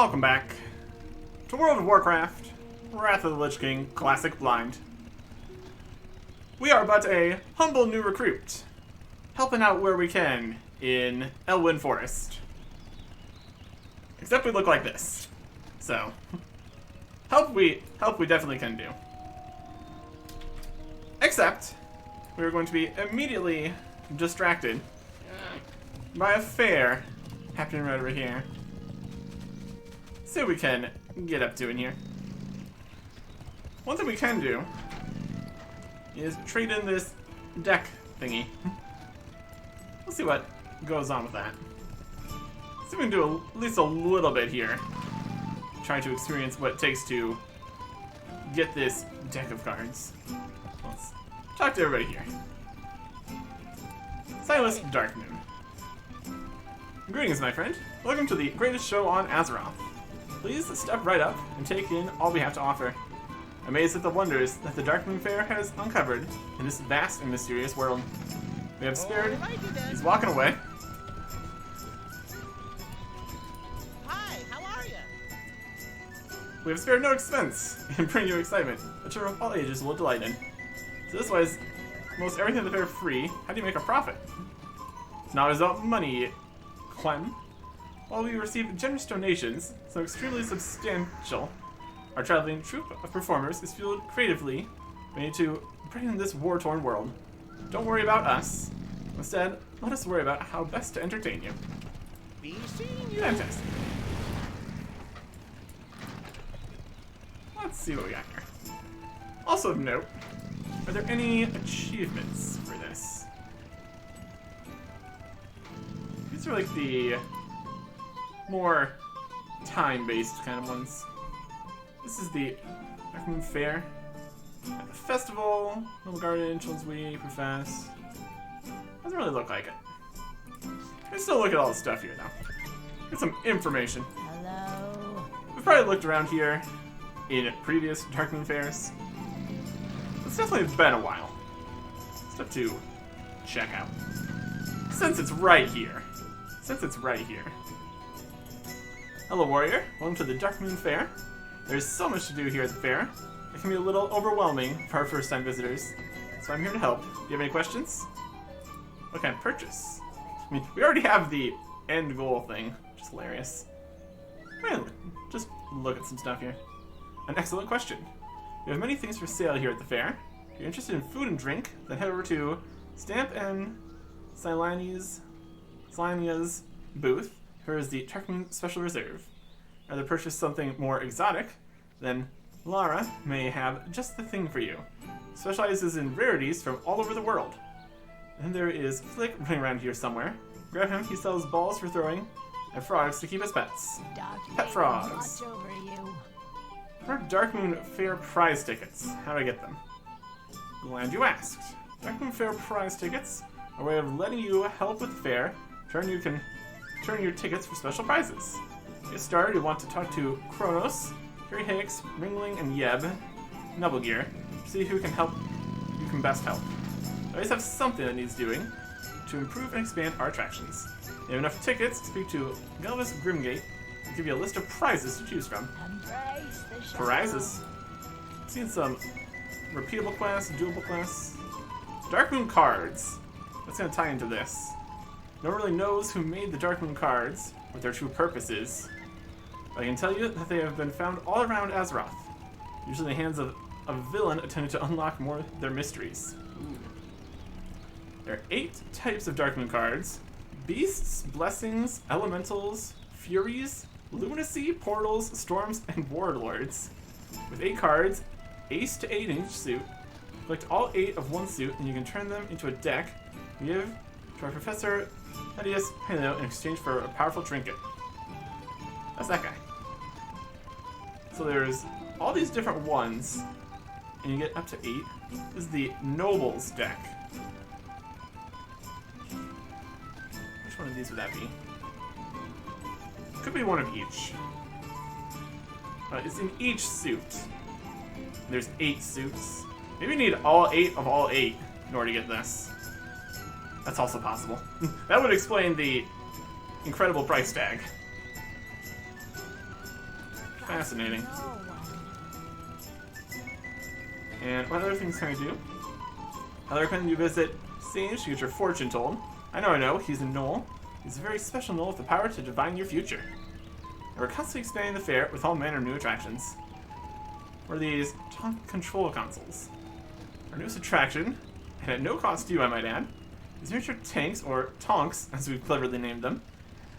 Welcome back to World of Warcraft, Wrath of the Lich King, Classic Blind. We are but a humble new recruit, helping out where we can in Elwynn Forest. Except we look like this, so help we definitely can do. Except we're going to be immediately distracted by a fair happening right over here. See what we can get up to in here. One thing we can do is trade in this deck thingy. We'll see what goes on with that. See if we can do at least a little bit here. Try to experience what it takes to get this deck of cards. Let's talk to everybody here. Silas Darkmoon. Greetings, my friend. Welcome to the greatest show on Azeroth. Please step right up and take in all we have to offer. Amazed at the wonders that the Darkmoon Fair has uncovered in this vast and mysterious world. We have spared... He's walking away. Hi, how are you? We have spared no expense in bringing you excitement that children of all ages will delight in. So this was most everything at the fair free. How do you make a profit? It's not about money, Clem. While we receive generous donations, so extremely substantial, our traveling troupe of performers is fueled creatively. We need to brighten this war-torn world. Don't worry about us. Instead, let us worry about how best to entertain you. Be seeing you. Fantastic. Let's see what we got here. Also of note, are there any achievements for this? These are like the more time-based kind of ones. This is the Darkmoon Fair. At the festival, Little Garden, Children's Week, Profess. Doesn't really look like it. Let's still look at all the stuff here though. Get some information. Hello. We've probably looked around here in previous Darkmoon Fairs. It's definitely been a while. Stuff to check out. Since it's right here. Hello, warrior. Welcome to the Darkmoon Fair. There's so much to do here at the fair. It can be a little overwhelming for our first-time visitors, so I'm here to help. Do you have any questions? What kind of purchase? I mean, we already have the end goal thing, which is hilarious. Well, just look at some stuff here. An excellent question. We have many things for sale here at the fair. If you're interested in food and drink, then head over to Stamp and Silania's booth. Here is the Darkmoon Special Reserve. Rather purchase something more exotic, then Lara may have just the thing for you. Specializes in rarities from all over the world. And there is Flick running around here somewhere. Grab him, he sells balls for throwing, and frogs to keep as pets. Pet frogs. Over you. For Darkmoon Fair prize tickets. How do I get them? Glad you asked. Darkmoon Fair prize tickets are a way of letting you help with the fair. You can turn your tickets for special prizes. To get started, you want to talk to Kronos, Harry Hicks, Ringling, and Yeb, Nubblegear, to see who can best help. I always have something that needs doing to improve and expand our attractions. If you have enough tickets, speak to Galvis Grimgate and give you a list of prizes to choose from. Embrace the show. Prizes? I've seen some repeatable quests, doable quests. Darkmoon cards. That's going to tie into this. No one really knows who made the Darkmoon cards, what their true purpose is. But I can tell you that they have been found all around Azeroth, usually in the hands of a villain attempting to unlock more of their mysteries. Ooh. There are 8 types of Darkmoon cards: Beasts, Blessings, Elementals, Furies, Lunacy, Portals, Storms, and Warlords. With 8 cards, ace to 8 in each suit. Collect all 8 of one suit, and you can turn them into a deck. Give to our Professor Thaddeus Halo in exchange for a powerful trinket. That's that guy. So there's all these different ones, and you get up to 8. This is the Nobles deck. Which one of these would that be? Could be one of each. It's in each suit. There's 8 suits. Maybe you need all 8 of all 8 in order to get this. That's also possible. That would explain the incredible price tag. Fascinating. No one. And what other things can I do? I recommend you visit Sage to get your fortune told. I know, he's a gnoll. He's a very special gnoll with the power to divine your future. And we're constantly expanding the fair with all manner of new attractions. We're these tank control consoles. Our newest attraction, and at no cost to you, I might add, is miniature tanks, or tonks, as we've cleverly named them,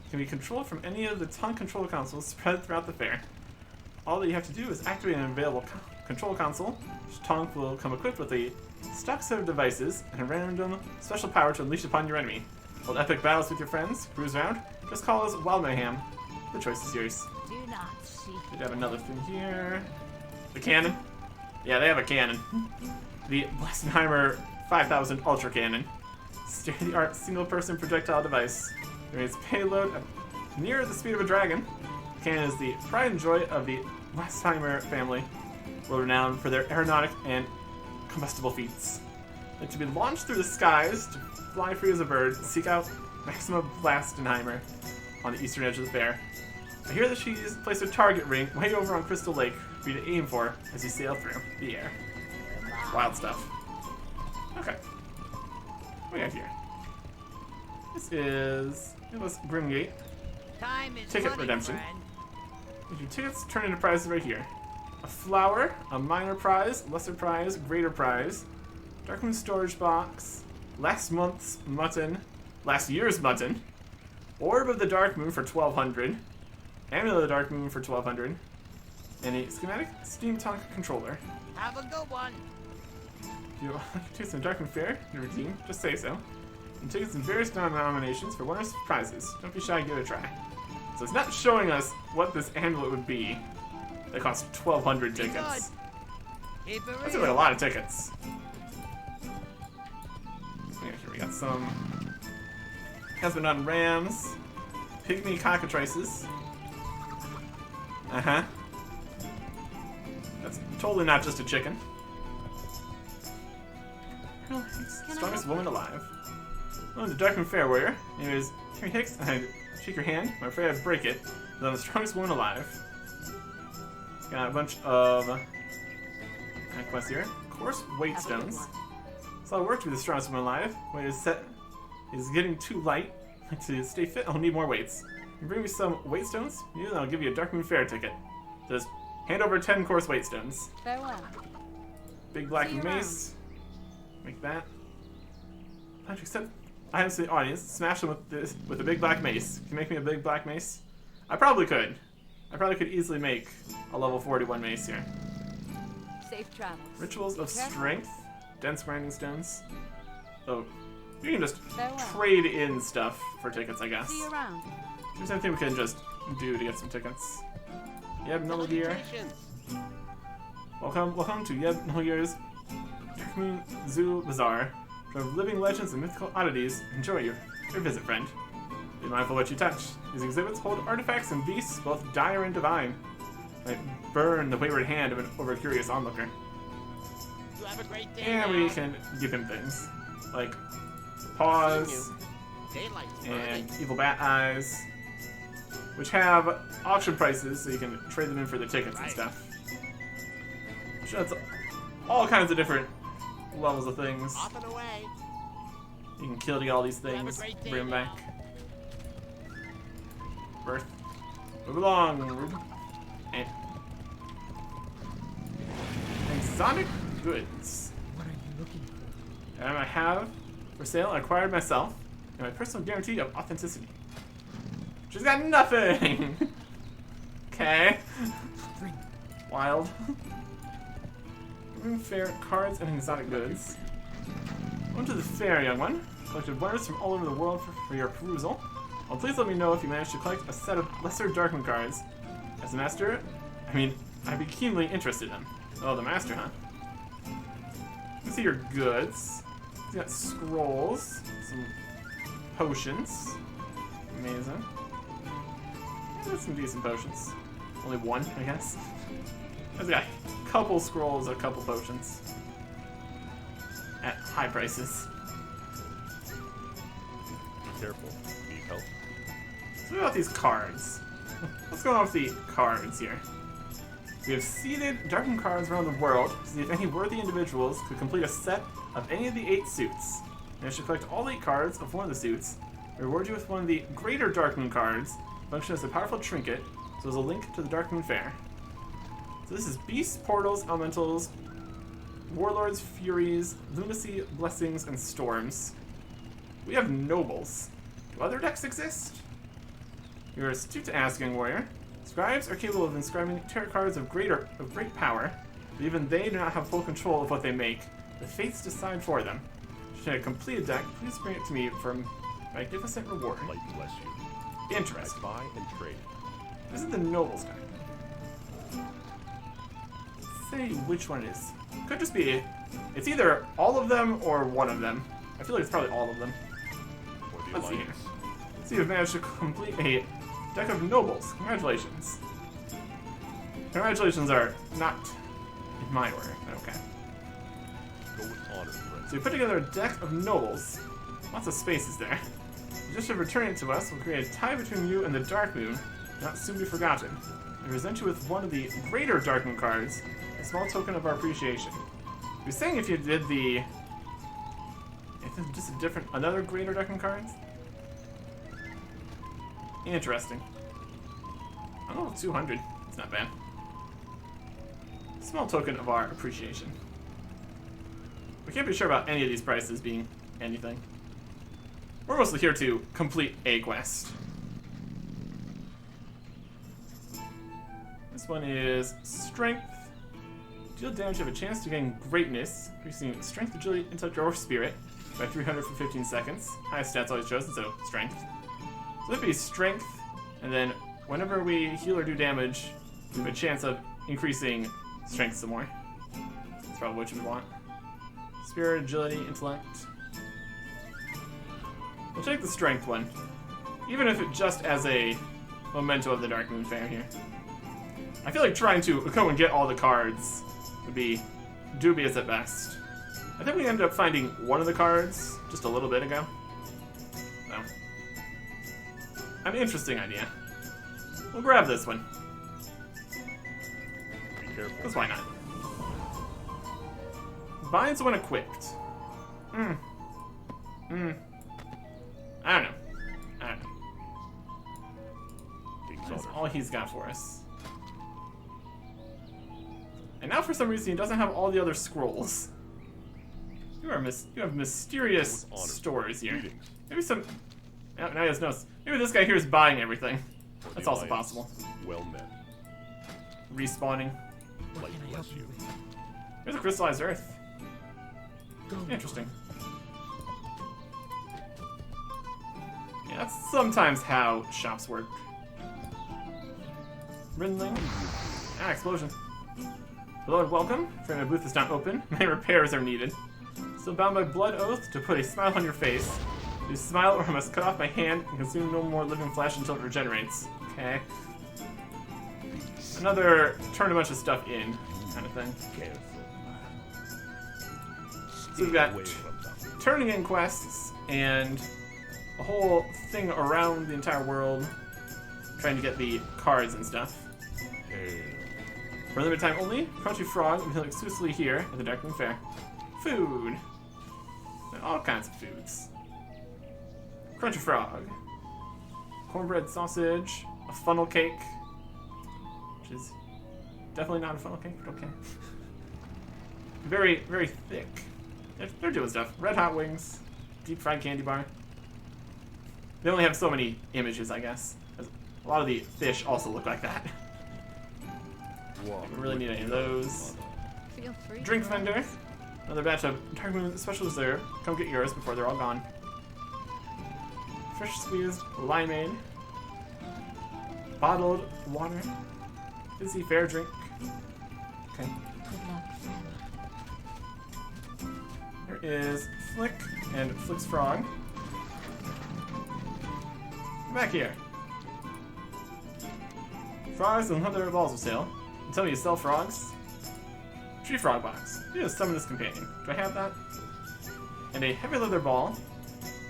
can be controlled from any of the tank control consoles spread throughout the fair. All that you have to do is activate an available control console. Each tonk will come equipped with a stock set of devices and a random special power to unleash upon your enemy. Hold epic battles with your friends, cruise around, just call us Wild Mayhem. The choice is yours. Do not see. We have another thing here. The cannon. Yeah, they have a cannon. The Blastenheimer 5000 Ultra Cannon. State-of-the-art single-person projectile device. During its payload near the speed of a dragon, the cannon is the pride and joy of the Blastenheimer family, world-renowned for their aeronautic and combustible feats. And to be launched through the skies, to fly free as a bird, seek out Maxima Blastenheimer on the eastern edge of the fair. I hear that she's placed a target ring way over on Crystal Lake for you to aim for as you sail through the air. Wild stuff. Okay. What do we got here? This is Grimgate. Time is Ticket money, redemption. friend. Your tickets turn into prizes right here. A flower, a minor prize, lesser prize, greater prize, Darkmoon storage box, last month's mutton, last year's mutton, Orb of the Dark Moon for 1200, Amulet of the Dark Moon for 1200, and a schematic steam tank controller. Have a good one. If you want tickets in the Darkmoon Fair to redeem, just say so. And tickets in various nominations for winners prizes. Don't be shy, give it a try. So it's not showing us what this amulet would be. That costs 1,200 tickets. Keep it That's real. like a lot of tickets. Yeah, here we got some Has Been Done Rams, Pygmy Cockatrices. Uh-huh. That's totally not just a chicken. Strongest woman alive. Oh, the Darkmoon Fair Warrior. Anyways, Terry Hicks, I shake your hand. I'm afraid I'd break it. But I'm the strongest woman alive. Got a bunch of quests here. Coarse weight stones. So I'll work to be the strongest woman alive. Weight is set is getting too light. To stay fit, I'll need more weights. You bring me some weight stones, and I'll give you a Darkmoon Fair ticket. Just hand over 10 coarse weight stones. Farewell. Big black See you mace. Make that. I have to accept items to the audience. Smash them with a big black mace. Can you make me a big black mace? I probably could. I probably could easily make a level 41 mace here. Safe travels. Rituals of Strength. Dense grinding stones. Oh, you can just Farewell. trade in stuff for tickets, I guess. See you around. There's anything we can just do to get some tickets. Yeb Nullgear. Welcome to Yeb Nullgear's Darkmoon Zoo Bazaar. From living legends and mythical oddities, enjoy your visit, friend. Be mindful what you touch. These exhibits hold artifacts and beasts, both dire and divine. Might burn the wayward hand of an over-curious onlooker. You have a great day. And we can give him things like paws Daylight's and burning. evil bat eyes, which have auction prices, so you can trade them in for the tickets and Right. stuff. Sure, that's all kinds of different levels of things. Off and away. You can kill to get all these You have a things, great day bring them now. back. Birth. Move along, Rube. And exotic goods. What are you looking for? And I have for sale acquired myself, and my personal guarantee of authenticity. She's got nothing! Okay. Wild. Room fair cards and exotic goods. Welcome to the fair, young one. Collected wonders from all over the world for your perusal. Well, please let me know if you manage to collect a set of lesser Darkmoon cards. As a master, I'd be keenly interested in them. Oh, the master, huh? Let's see your goods. You got scrolls, some potions. Amazing. There's some decent potions. Only one, I guess. I've got a couple scrolls, a couple potions. At high prices. Be careful. Need help? So what about these cards? What's going on with the cards here? We have seeded darkened cards around the world to see if any worthy individuals could complete a set of any of the 8 suits. Manage to collect all 8 cards of one of the suits. We reward you with one of the greater Darkmoon cards, function as a powerful trinket, so there's a link to the Darkmoon Fair. So this is Beasts, Portals, Elementals, Warlords, Furies, Lunacy, Blessings, and Storms. We have Nobles. Do other decks exist? You're astute to ask, young warrior. Scribes are capable of inscribing tarot cards of great power, but even they do not have full control of what they make. The fates decide for them. Should I complete a deck, please bring it to me for a magnificent reward. Light bless you. Interesting. I buy and trade. This is the Nobles deck. Let's say which one it is. Could just be... It's either all of them or one of them. I feel like it's probably all of them. Or the Let's see here. Alliance. Let's see if we've managed to complete a deck of Nobles. Congratulations. Congratulations are not in my order. Okay. Go with honor, friend. So we put together a deck of Nobles. Lots of spaces there. Just to return it to us, we'll create a tie between you and the Darkmoon, not soon be forgotten. We present you with one of the greater Darkmoon cards, a small token of our appreciation. He was saying if you did the... If it's just a different... Another greater Darkmoon cards? Interesting. Oh, 200. It's not bad. Small token of our appreciation. We can't be sure about any of these prices being anything. We're mostly here to complete a quest. This one is Strength. Deal damage, you have a chance to gain Greatness, increasing Strength, Agility, Intellect, or Spirit by 300 for 15 seconds. Highest stats always chosen, so Strength. So that'd be Strength, and then whenever we heal or do damage, we have a chance of increasing Strength some more. That's probably what you would want. Spirit, Agility, Intellect. We'll take the Strength one, even if it just as a memento of the Darkmoon Fair here. I feel like trying to go and get all the cards would be dubious at best. I think we ended up finding one of the cards just a little bit ago. So, an interesting idea. We'll grab this one. Be careful. Because why not? Binds when equipped. I don't know. King's That's honor. all he's got for us. And now for some reason he doesn't have all the other scrolls. You have mysterious With honor. stores here. Greetings. Maybe some... Now he has notes. Maybe this guy here is buying everything. For the That's also Alliance. possible. Well met. Respawning. Light bless you. There's a crystallized earth. Go. Interesting. Yeah, that's sometimes how shops work. Rindling. Ah, explosion. Hello and welcome. Afraid my booth is not open. Many repairs are needed. Still bound by blood oath to put a smile on your face. You smile or I must cut off my hand and consume no more living flesh until it regenerates. Okay. Another turn a bunch of stuff in kind of thing. Careful. So we've got Away from them. turning in quests and a whole thing around the entire world trying to get the cards and stuff. Hail. For a limited time only, Crunchy Frog will be exclusively here at the Darkmoon Fair. Food. And all kinds of foods. Crunchy Frog. Cornbread sausage. A funnel cake. Which is definitely not a funnel cake, but okay. Very, very thick. They're doing stuff. Red hot wings. Deep fried candy bar. They only have so many images, I guess. A lot of the fish also look like that. Don't really need any of those. Feel free. Drink to vendor. Another batch of Darkmoon specials there. Come get yours before they're all gone. Fresh squeezed limeade. Bottled water. Fizzy fair drink. Okay. Good luck, friend. Here is Flick and Flick's frog. Come back here. Frogs and leather balls for sale. You tell me you sell frogs? Tree frog box. You just summon this companion. Do I have that? And a heavy leather ball.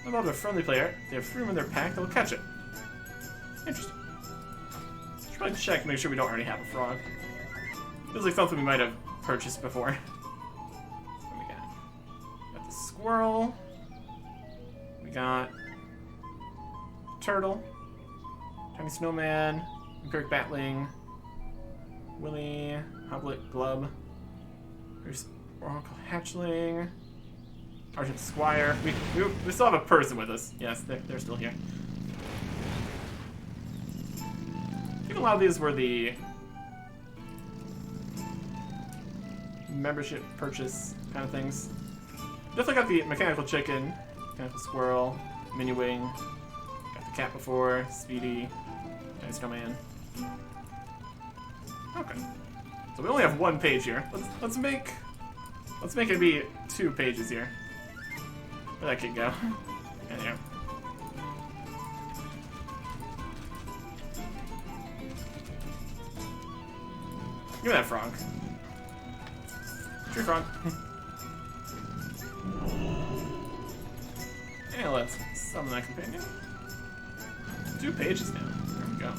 What about a friendly player? They have room in their pack, they'll catch it. Interesting. Should probably check, make sure we don't already have a frog. Feels like something we might have purchased before. What do we got? Got the squirrel. We got turtle. Tiny snowman. Kirk Batling. Willy. Hoblet Glub. There's Oracle Hatchling. Argent Squire. We still have a person with us. Yes, they're still here. I think a lot of these were the membership purchase kind of things. Definitely got the mechanical chicken, mechanical squirrel, mini wing. Got the cat before, Speedy, Tiny Snowman. Okay. So we only have one page here. Let's make it be 2 pages here. Where'd that kid go? Yeah, there. Give me that frog. Tree frog. And let's summon that companion. 2 pages now. There we go.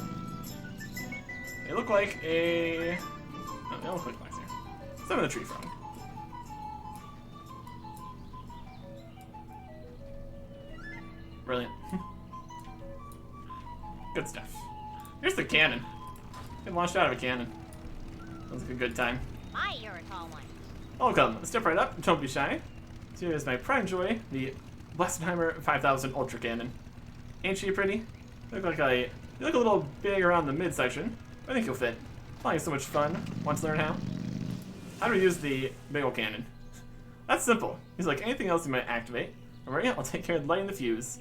They look like a... No, they don't look like mice here. Summon the tree frog. Brilliant. Good stuff. Here's the cannon. Get launched out of a cannon. Sounds like a good time. You're a tall one. Welcome. Step right up. Don't be shy. So here's my prime joy, the Blessenheimer 5000 Ultra Cannon. Ain't she pretty? You look a little big around the midsection. I think you'll fit. Flying is so much fun. Want to learn how? How do we use the big ol' cannon? That's simple. He's like anything else you might activate. Alright, I'll take care of lighting the fuse.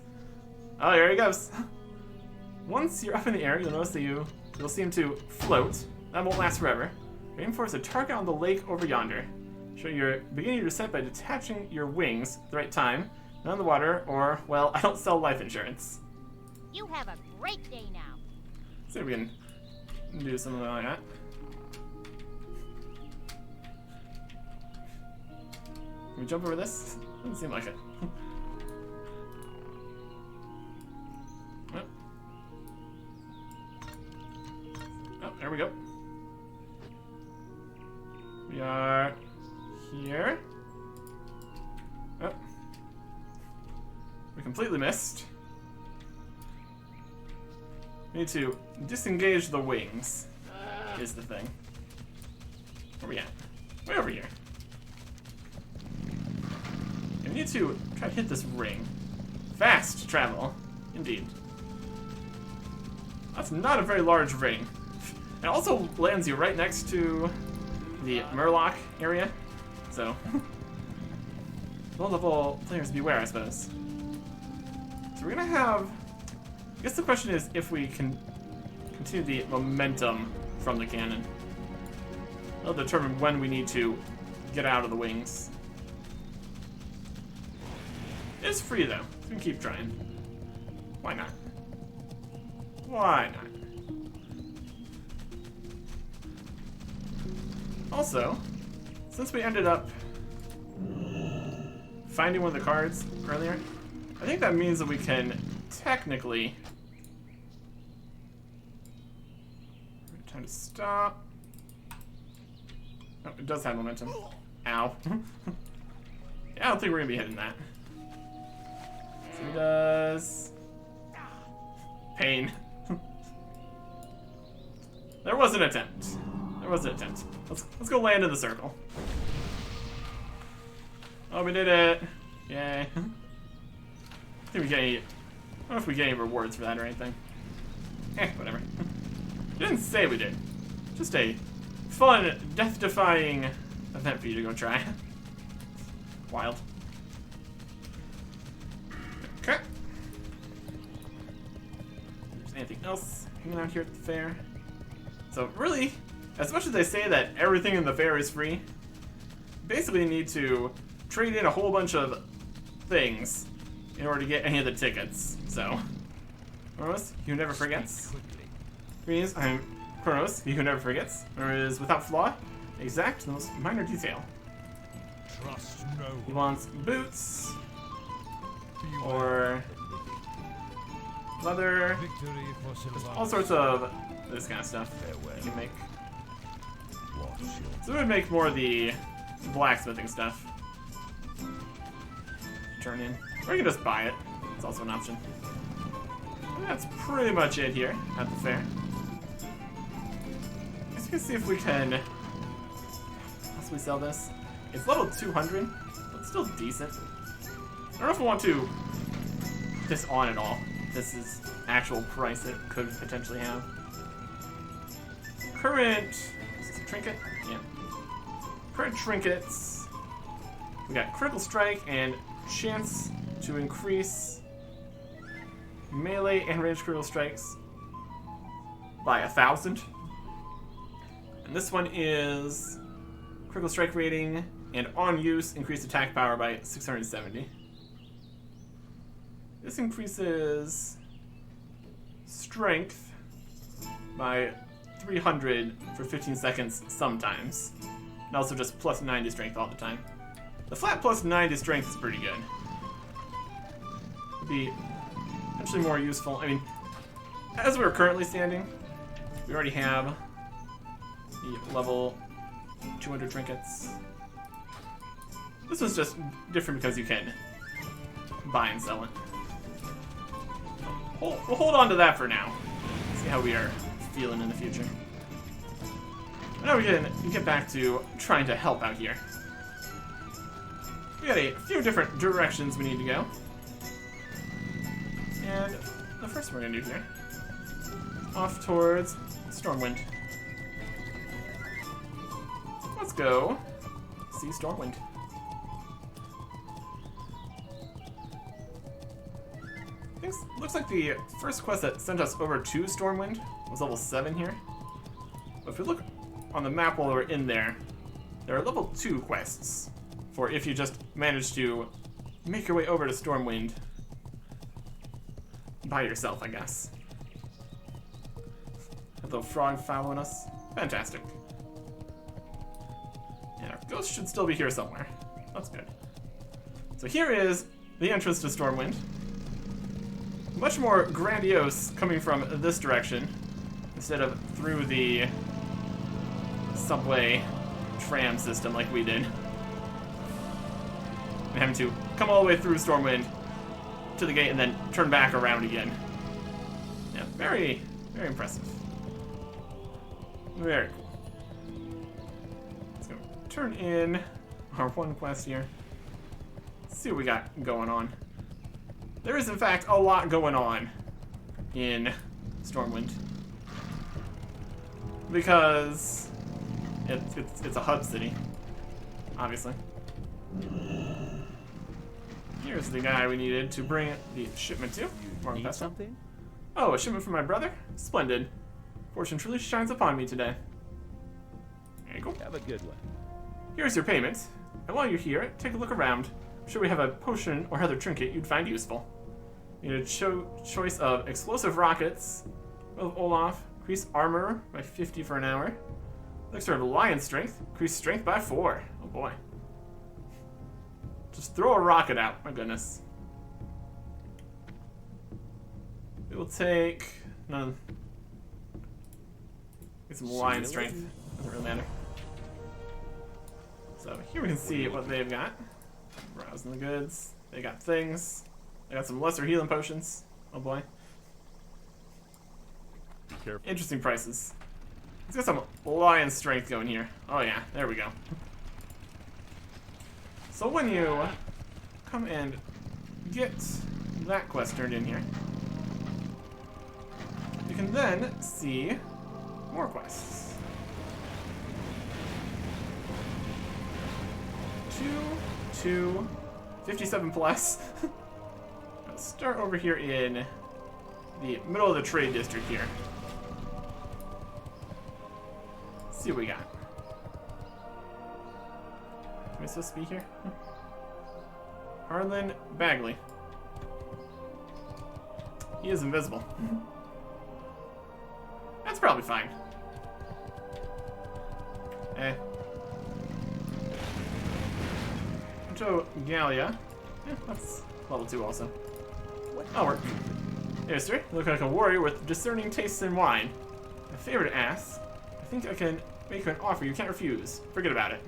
Oh, here he goes. Once you're up in the air, you'll notice that you'll seem to float. That won't last forever. Aim for a target on the lake over yonder. Show you're beginning your descent by detaching your wings at the right time, not in the water, or, well, I don't sell life insurance. You have a great day now. Let's see if we can do something like that. Can we jump over this? Doesn't seem like it. Oh, there we go. We are here. Oh. We completely missed. We need to disengage the wings, is the thing. Where are we at? Way over here. We need to try to hit this ring. Fast travel, indeed. That's not a very large ring. It also lands you right next to the Murloc area, so low-level players beware, I suppose. So we're gonna have... I guess the question is if we can continue the momentum from the cannon. That'll determine when we need to get out of the wings. It's free though, so we can keep trying. Why not? Why not? Also, since we ended up finding one of the cards earlier, I think that means that we can technically... Time to stop. Oh, it does have momentum. Ow. Yeah, I don't think we're gonna be hitting that. So he does... Pain. There was an attempt. There was an attempt. Let's go land in the circle. Oh, we did it! Yay. I think we get any... I don't know if we get any rewards for that or anything. Whatever. Didn't say we did. Just a fun, death-defying event for you to go try. Wild. Okay. Is there anything else hanging out here at the fair? So really, as much as they say that everything in the fair is free, basically you need to trade in a whole bunch of things in order to get any of the tickets. So, Kronos, he who never forgets. Greetings, I'm Kronos, he who never forgets, or is without flaw, exact, the most minor detail. Trust no He wants boots, or leather, victory for all sorts of this kind of stuff you can make. What So we would make more of the blacksmithing stuff. Turn in. Or you can just buy it. It's also an option. And that's pretty much it here at the fair. I guess we can see if we can possibly sell this. It's level 200, but still decent. I don't know if I want to put this on at all. This is actual price it could potentially have. Current... Is this a trinket? Yeah. Current trinkets. We got critical strike and chance to increase melee and ranged critical strikes by 1,000. And this one is critical strike rating and on use increased attack power by 670. This increases strength by 300 for 15 seconds sometimes. And also just plus 90 strength all the time. The flat plus 90 strength is pretty good. Would be potentially more useful. I mean, as we're currently standing, we already have the level 200 trinkets. This was just different because you can buy and sell it. We'll hold on to that for now. See how we are feeling in the future. Now we can get back to trying to help out here. We got a few different directions we need to go. And the first one we're gonna do here, off towards Stormwind. Let's go see Stormwind. Looks like the first quest that sent us over to Stormwind was level 7 here. But if we look on the map while we're in there, there are level 2 quests for if you just manage to make your way over to Stormwind by yourself, I guess. A little frog following us. Fantastic. And our ghost should still be here somewhere. That's good. So here is the entrance to Stormwind. Much more grandiose coming from this direction instead of through the subway tram system like we did. And having to come all the way through Stormwind to the gate and then turn back around again. Yeah, very, very impressive. Very cool. Let's go turn in our one quest here. Let's see what we got going on. There is, in fact, a lot going on in Stormwind. Because it's a hub city, obviously. Here's the guy we needed to bring the shipment to. You need something? Oh, a shipment from my brother? Splendid. Fortune truly shines upon me today. There you go. Have a good one. Here's your payment. And while you're here, take a look around. I'm sure we have a potion or other trinket you'd find useful. You need a choice of explosive rockets, of Olaf, increase armor by 50 for an hour. Elixir of lion strength, increase strength by 4. Oh boy. Just throw a rocket out, my goodness. We will take none. Get some lion strength. Doesn't really matter. So here we can see what they've got. Browsing the goods. They got things. They got some lesser healing potions. Oh boy. Be careful. Interesting prices. Let's get some lion strength going here. Oh yeah, there we go. So when you come and get that quest turned in here, you can then see more quests. 2, 57 plus. Let's start over here in the middle of the trade district here. Let's see what we got. Am I supposed to be here? Harlan Bagley. He is invisible. That's probably fine. Eh. Galia. Yeah, that's level 2 also. That'll work. Hey, sir. You look like a warrior with discerning tastes in wine. My favor to ask. I think I can Make you an offer you can't refuse. Forget about it.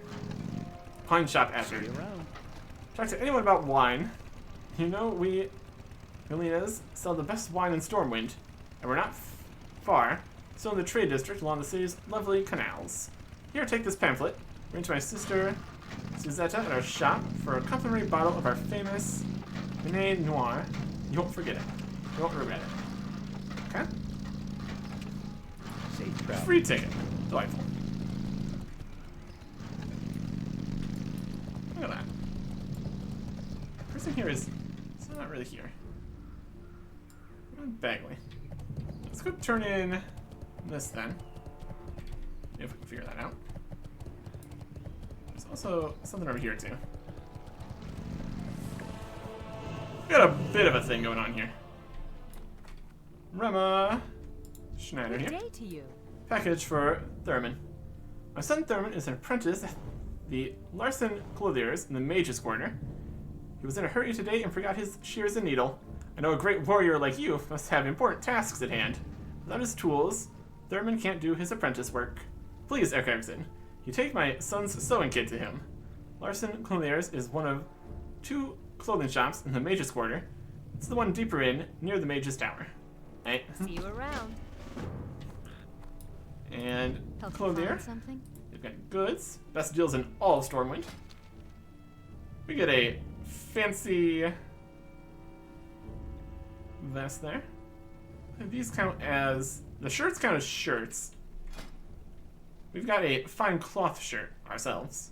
Wine shop See effort. you around. Talk to anyone about wine. You know, we Galenas sell the best wine in Stormwind, and we're not far. Still in the trade district along the city's lovely canals. Here, take this pamphlet. Bring to my sister Suzetta at our shop for a complimentary bottle of our famous Pinot Noir. You won't forget it. You won't regret it. Okay? Safe travel. Free ticket. Delightful. Look at that. The person here is... It's not really here. Bagley. Let's go turn in this then. If we can figure that out. There's also something over here too. We got a bit of a thing going on here. Rema Schneider Good here. day to you. Package for Thurman. My son Thurman is an apprentice at the Larson Clothiers in the Mage's Quarter. He was in a hurry today and forgot his shears and needle. I know a great warrior like you must have important tasks at hand. Without his tools, Thurman can't do his apprentice work. Please, Erickson, you take my son's sewing kit to him. Larson Clothiers is one of 2 clothing shops in the Mage's Quarter. It's the one deeper in, near the Mage's Tower. Right? See you around. And Help you Clothier. find something? They've got goods. Best deals in all of Stormwind. We get a fancy vest there. These count as... The shirts count as shirts. We've got a fine cloth shirt ourselves.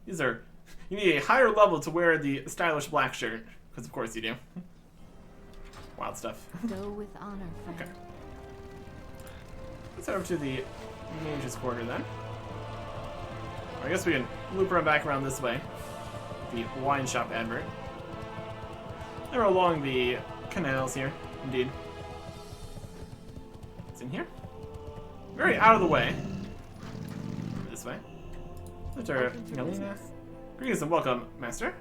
These are... You need a higher level to wear the stylish black shirt. Because of course you do. Wild stuff. Go with honor, friend. Okay. Let's head over to the Mage's Quarter then. I guess we can loop around back around this way. The wine shop advert. They're along the canals here, indeed. It's in here. Very out of the way. This way. Enter Open to Galena. business. Greetings and welcome, Master.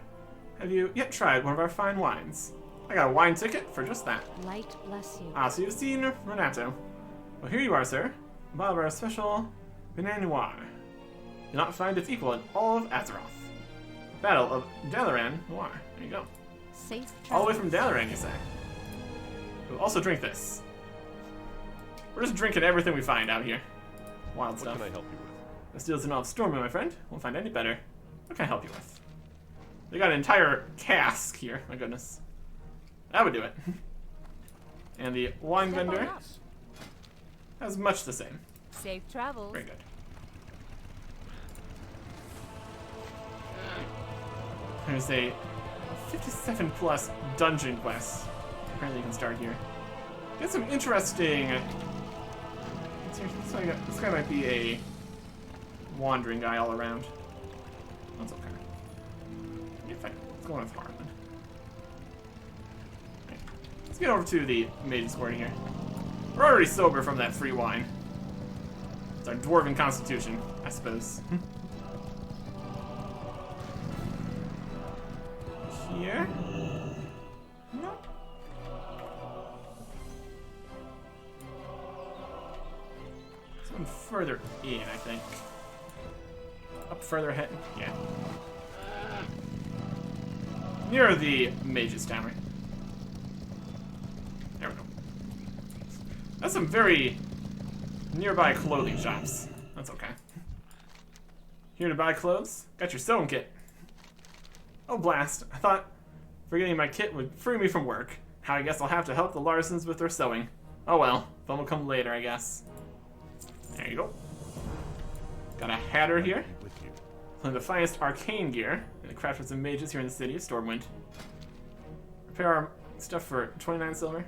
Have you yet tried one of our fine wines? I got a wine ticket for just that. Light bless you. Ah, so you've seen Renato. Well, here you are, sir. A bottle of our special Pinot Noir. You'll not find its equal in all of Azeroth. Battle of Dalaran Noir. There you go. Safe All the way travel. from Dalaran, you say? We'll also drink this. We're just drinking everything we find out here. Wild What stuff. can I help you with? This deal's in all of Stormwind, my friend. Won't find any better. What can I help you with? They got an entire cask here. My goodness. That would do it. And the wine Step on vendor up. has much the same. Safe travels. Very good. There's a 57 plus dungeon quest. Apparently you can start here. Get some interesting... This guy might be a wandering guy all around. That's okay. In fact, let's go on with Harlan. Right. Let's get over to the Mage's Quarter here. We're already sober from that free wine. It's our dwarven constitution, I suppose. Here? No. Something further in, I think. Up further ahead? Yeah. Near the Mage's Tower. There we go. That's some very nearby clothing shops. That's okay. Here to buy clothes? Got your sewing kit. Oh blast, I thought forgetting my kit would free me from work. Now I guess I'll have to help the Larsons with their sewing. Oh well, fun will come later, I guess. There you go. Got a hatter here. With you. One of the finest arcane gear in the crafters and mages here in the city of Stormwind. Repair our stuff for 29 silver.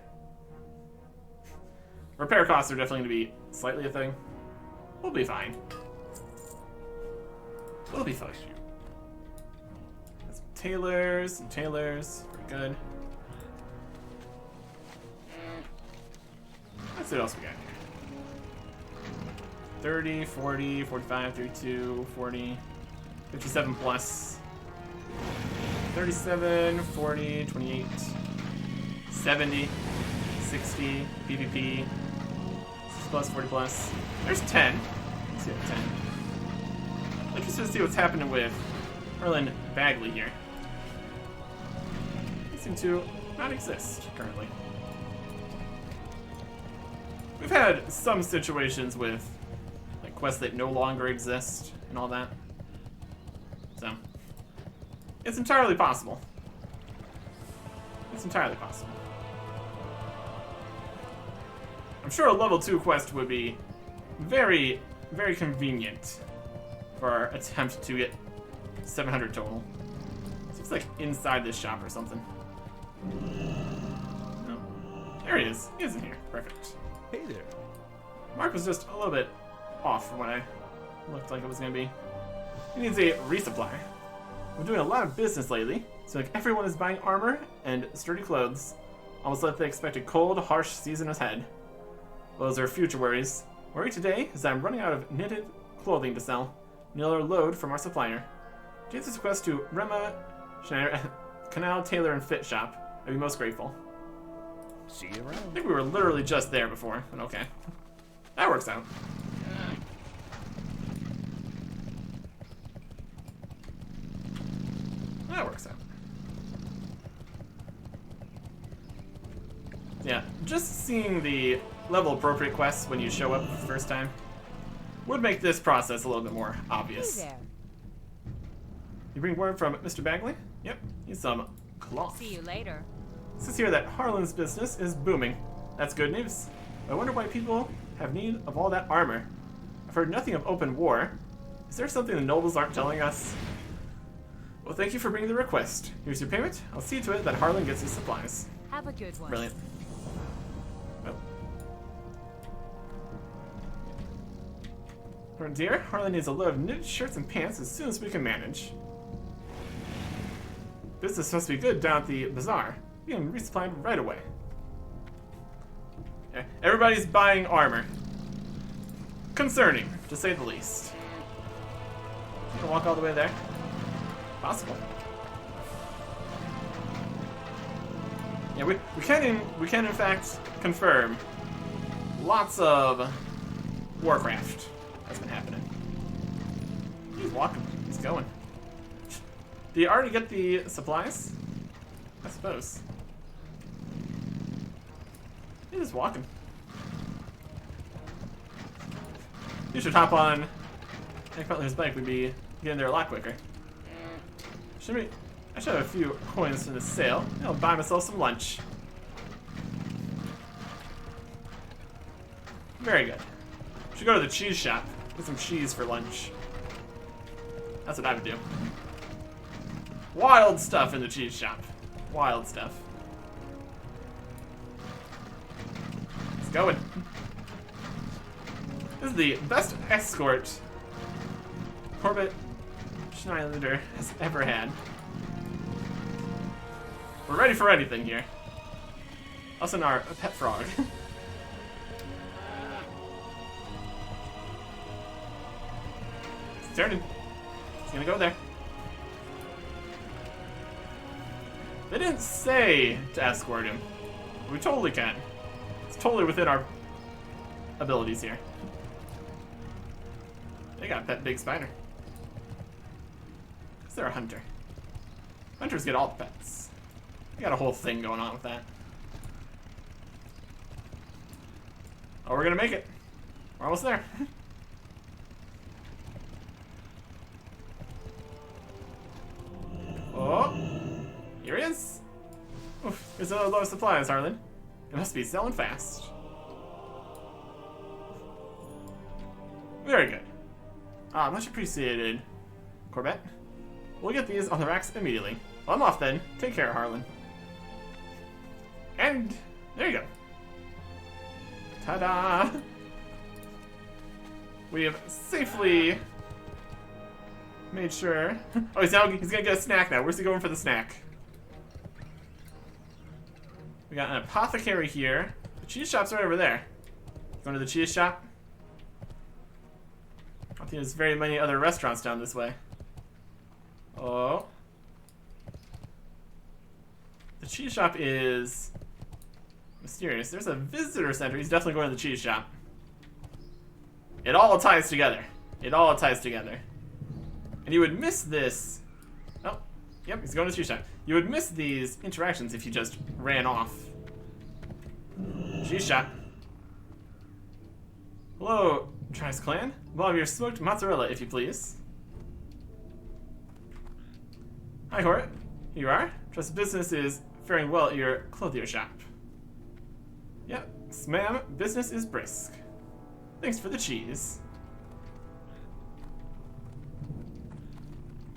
Repair costs are definitely going to be slightly a thing. We'll be fine. We'll be fine. Got some tailors and tailors. Very good. Let's see what else we got here. 30, 40, 45, 32, 40, 57 plus. 37, 40, 28, 70, 60, PvP, plus, 40 plus. There's 10. Let's see what 10. Interested to see what's happening with Erlen Bagley here. They seem to not exist currently. We've had some situations with like quests that no longer exist and all that. So it's entirely possible. It's entirely possible. I'm sure a level 2 quest would be very, very convenient for our attempt to get 700 total. It looks like inside this shop or something. Oh. There he is. He is in here. Perfect. Hey there. Mark was just a little bit off from what I looked like it was going to be. He needs a resupply. We're doing a lot of business lately, so like everyone is buying armor and sturdy clothes, almost like they expect a cold, harsh season ahead. Those are future worries. Worry today is that I'm running out of knitted clothing to sell. Another load from our supplier. Take this request to Rema Schneider at Canal Tailor and Fit Shop. I'd be most grateful. See you I around. think we were literally just there before, but okay. That works out. That works out. Yeah, just seeing the level appropriate quests when you show up the first time would make this process a little bit more obvious. Hey there. You bring word from Mr. Bagley? Yep, he's some cloth. See you later. It says here that Harlan's business is booming. That's good news. I wonder why people have need of all that armor. I've heard nothing of open war. Is there something the nobles aren't telling us? Well, thank you for bringing the request. Here's your payment. I'll see to it that Harlan gets his supplies. Have a good one. Brilliant. Oh. Dear, Harlan needs a load of knitted shirts and pants as soon as we can manage. Business supposed to be good down at the bazaar. We can resupply right away. Yeah, everybody's buying armor. Concerning, to say the least. You can walk all the way there. Possible. Yeah, we can in fact confirm lots of Warcraft has been happening. He's walking. He's going. Do you already get the supplies? I suppose. He's just walking. You should hop on Hank Butler's bike. We'd be getting there a lot quicker. I should have a few coins from this sale. I'll buy myself some lunch. Very good. Should go to the cheese shop. Get some cheese for lunch. That's what I would do. Wild stuff in the cheese shop. Wild stuff. It's going. This is the best escort Corbett Schneider has ever had. We're ready for anything here. Us and our pet frog. It's turning. It's gonna go there. They didn't say to escort him. We totally can. It's totally within our abilities here. They got a pet big spider. Because they're a hunter. Hunters get all the pets. They got a whole thing going on with that. Oh, we're gonna make it. We're almost there. Oh, here he is. Oof, there's a low of supplies, Harlan. It must be selling fast. Very good. Much appreciated, Corbett. We'll get these on the racks immediately. Well, I'm off then. Take care, Harlan. And there you go. Ta-da! We have safely made sure. Oh, he's gonna get a snack now. Where's he going for the snack? We got an apothecary here. The cheese shop's right over there. Going to the cheese shop. I don't think there's very many other restaurants down this way. Oh. The cheese shop is mysterious. There's a visitor center. He's definitely going to the cheese shop. It all ties together. It all ties together. And you would miss this. Oh, yep, he's going to tree shot. You would miss these interactions if you just ran off. Tree shot. Hello, Trice Clan. We'll have your smoked mozzarella, if you please. Hi, Horit. Here you are. Trust business is faring well at your clothier shop. Yep, ma'am, business is brisk. Thanks for the cheese.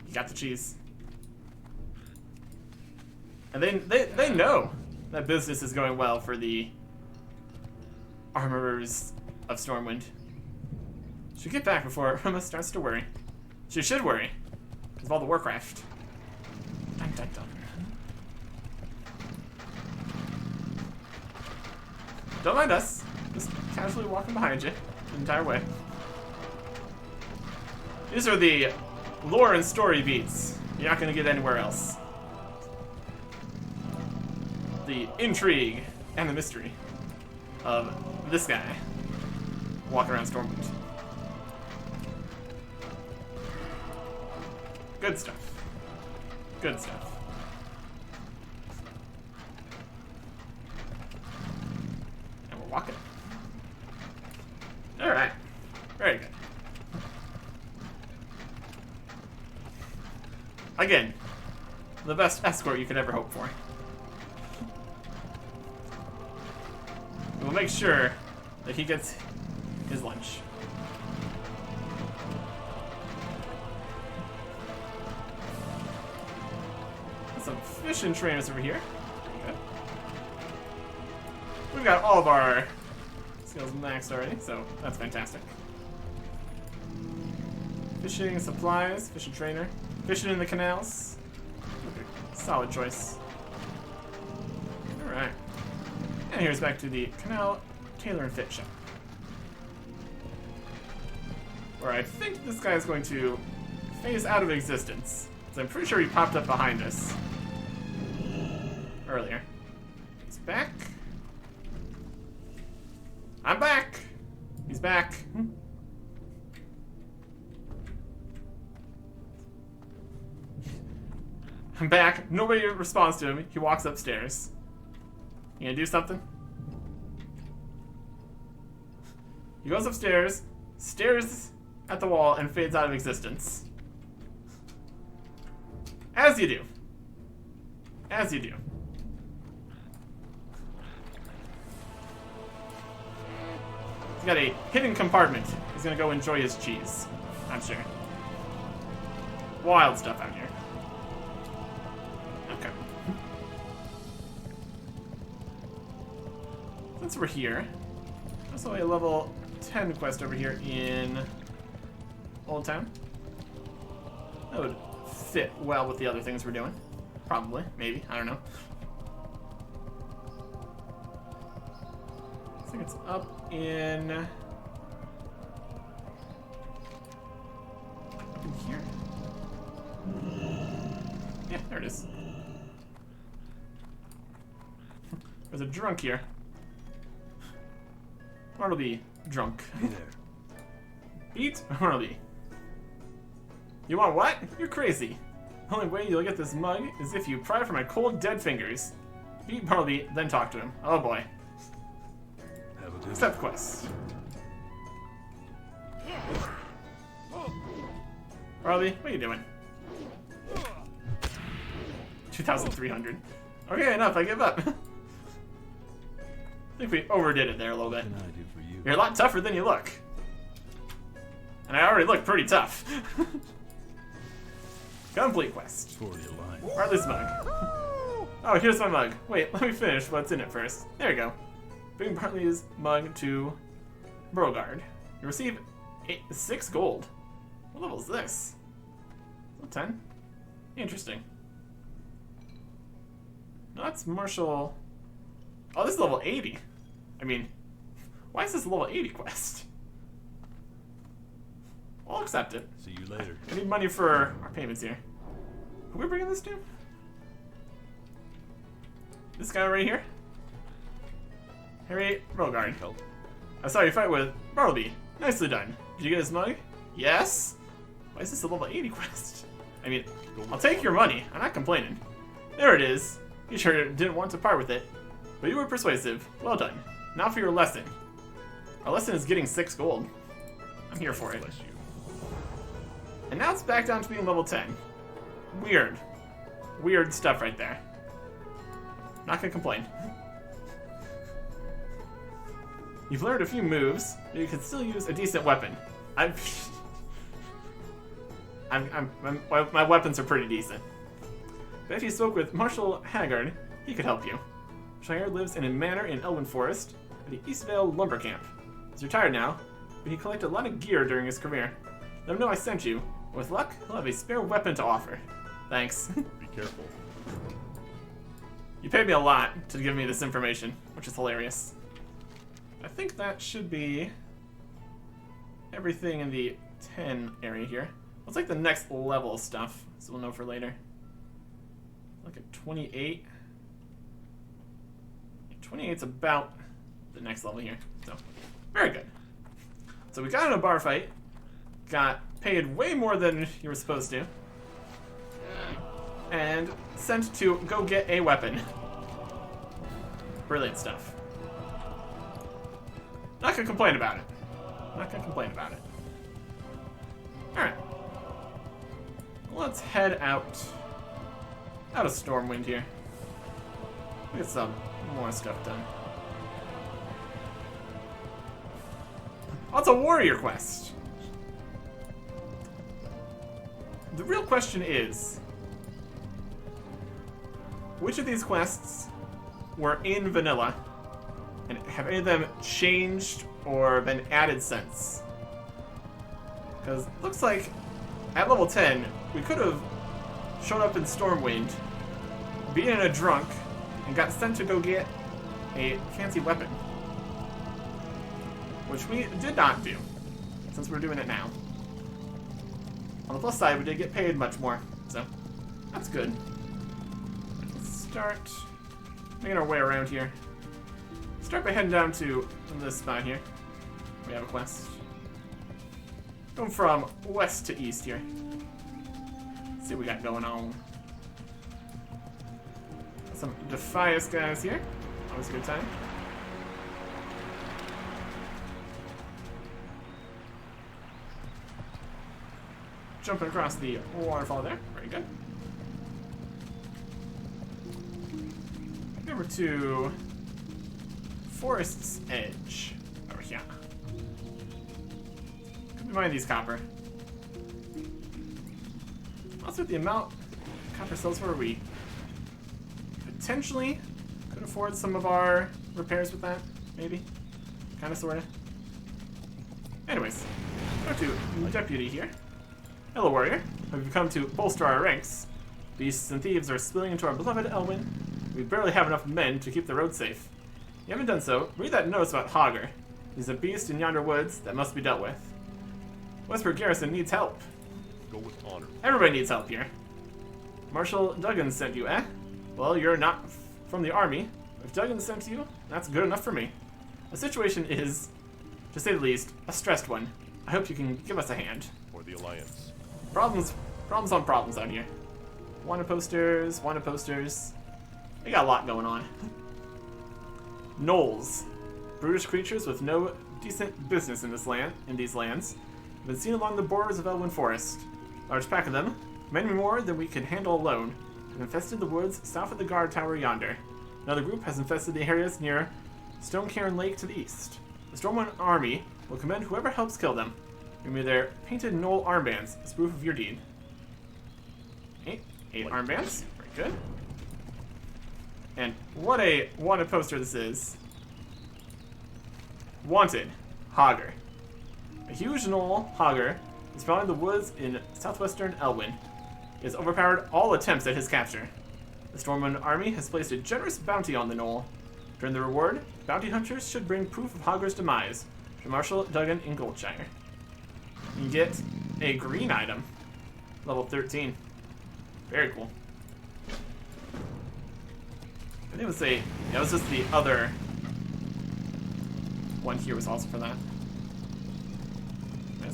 You got the cheese. And they know that business is going well for the armorers of Stormwind. Should get back before Roma starts to worry. She should worry, because of all the Warcraft. Dun, dun, dun. Don't mind us. Just casually walking behind you the entire way. These are the lore and story beats. You're not going to get anywhere else. The intrigue and the mystery of this guy walking around Stormwind. Good stuff. Good stuff. And we're walking. Alright. Very good. Again, the best escort you could ever hope for. We'll make sure that he gets his lunch. Some fishing trainers over here. Okay. We've got all of our skills maxed already, so that's fantastic. Fishing supplies, fishing trainer, fishing in the canals. Okay. Solid choice. Alright. And here's back to the Canal Tailor and Fit shop. Where I think this guy is going to phase out of existence. So I'm pretty sure he popped up behind us earlier. He's back. I'm back. He's back. I'm back. Nobody responds to him. He walks upstairs. You gonna do something? He goes upstairs, stares at the wall, and fades out of existence. As you do. As you do. He's got a hidden compartment. He's gonna go enjoy his cheese. I'm sure. Wild stuff out here. Okay. Since we're here, there's only a level 10 quest over here in Old Town. That would fit well with the other things we're doing. Probably, maybe, I don't know. I think it's up in here. Yeah, there it is. There's a drunk here. Bartleby, drunk. Hey there. Beat Bartleby. You want what? You're crazy. The only way you'll get this mug is if you pry from my cold, dead fingers. Beat Bartleby, then talk to him. Oh boy. Have a good Accept quest. Bartleby, what are you doing? 2,300. Okay, enough, I give up. I think we overdid it there a little bit. What can I do for you? You're a lot tougher than you look. And I already look pretty tough. Complete quest. For your line. Bartley's mug. Oh, here's my mug. Wait, let me finish what's in it first. There you go. Bring Bartley's mug to Beauregard. You receive 6 gold. What level is this? Level 10? Interesting. No, that's Marshall. Oh, this is level 80. I mean, why is this a level 80 quest? I'll accept it. See you later. I need money for our payments here. Who are we bringing this to? This guy right here? Harry Beauregard. Help. I saw you fight with Bartleby. Nicely done. Did you get his mug? Yes? Why is this a level 80 quest? I mean, I'll take your money. I'm not complaining. There it is. You sure didn't want to part with it. But you were persuasive. Well done. Now for your lesson. Our lesson is getting 6 gold. I'm here for it. Bless you. And now it's back down to being level 10. Weird. Weird stuff right there. Not gonna complain. You've learned a few moves, but you can still use a decent weapon. My weapons are pretty decent. But if you spoke with Marshal Haggard, he could help you. Shire lives in a manor in Elwynn Forest at the Eastvale Lumber Camp. He's retired now, but he collected a lot of gear during his career. Let him know I sent you. With luck, he'll have a spare weapon to offer. Thanks. Be careful. You paid me a lot to give me this information, which is hilarious. I think that should be everything in the 10 area here. What's like the next level stuff, so we'll know for later. Look at 28. 28's about the next level here, so very good. So we got in a bar fight, got paid way more than you were supposed to, and sent to go get a weapon. Brilliant stuff. Not gonna complain about it. Not gonna complain about it. Alright. Let's head out of Stormwind here. Get some more stuff done. Oh, it's a warrior quest. The real question is, which of these quests were in vanilla, and have any of them changed or been added since? Because it looks like at level 10, we could have shown up in Stormwind, being a drunk, and got sent to go get a fancy weapon. Which we did not do, since we're doing it now. On the plus side, we did get paid much more, so that's good. Let's start making our way around here. Start by heading down to this spot here. We have a quest. Going from west to east here. Let's see what we got going on. Some Defias guys here. Always a good time. Jumping across the waterfall there. Very good. Number 2. Forest's Edge. Over here. Could be mine these copper. Also, with the amount copper sells for, we potentially could afford some of our repairs with that. Maybe. Kinda, sorta. Anyways. Go to Deputy here. Hello, warrior. Have you come to bolster our ranks? Beasts and thieves are spilling into our beloved Elwynn. We barely have enough men to keep the road safe. You haven't done so, read that notice about Hogger. He's a beast in yonder woods that must be dealt with. Westport Garrison needs help. Go with honor. Everybody needs help here. Marshal Duggan sent you, eh? Well, you're not from the army. If Duggan sent you, that's good enough for me. The situation is, to say the least, a stressed one. I hope you can give us a hand. For the Alliance. Problems on problems out here. Wanted posters, wanted posters. They got a lot going on. Gnolls. Brutish creatures with no decent business in these lands. Have been seen along the borders of Elwynn Forest. Large pack of them, many more than we can handle alone, have infested the woods south of the guard tower yonder. Another group has infested the areas near Stonecairn Lake to the east. The Stormwind army will commend whoever helps kill them. Give me their painted gnoll armbands as proof of your deed. 8 armbands. Very good. And what a wanted poster this is. Wanted. Hogger. A huge gnoll, Hogger, is found in the woods in southwestern Elwynn. He has overpowered all attempts at his capture. The Stormwind army has placed a generous bounty on the gnoll. During the reward, bounty hunters should bring proof of Hogger's demise to Marshal Duggan in Goldshire. You can get a green item. Level 13. Very cool. I think it was that was just the other one here was also for that.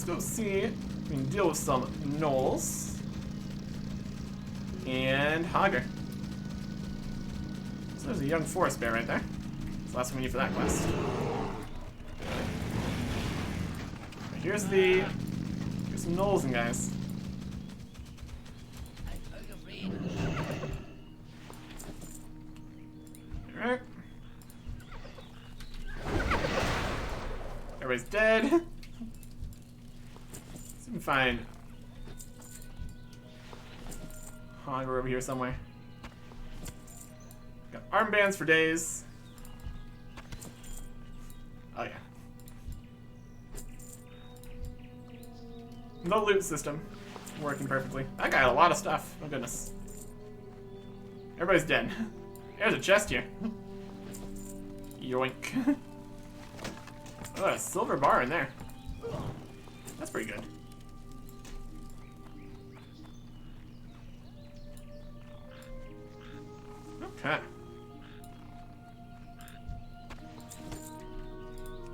let's go see if we can deal with some gnolls. And Hogger. So there's a young forest bear right there. That's the last one we need for that quest. Here's some gnolls and guys. Alright. Everybody's dead. Let's see if we can find Hogger over here somewhere. Got armbands for days. Oh yeah. No loot system working perfectly. That guy had a lot of stuff. Oh goodness. Everybody's dead. There's a chest here. Yoink. Oh, a silver bar in there. That's pretty good. Okay.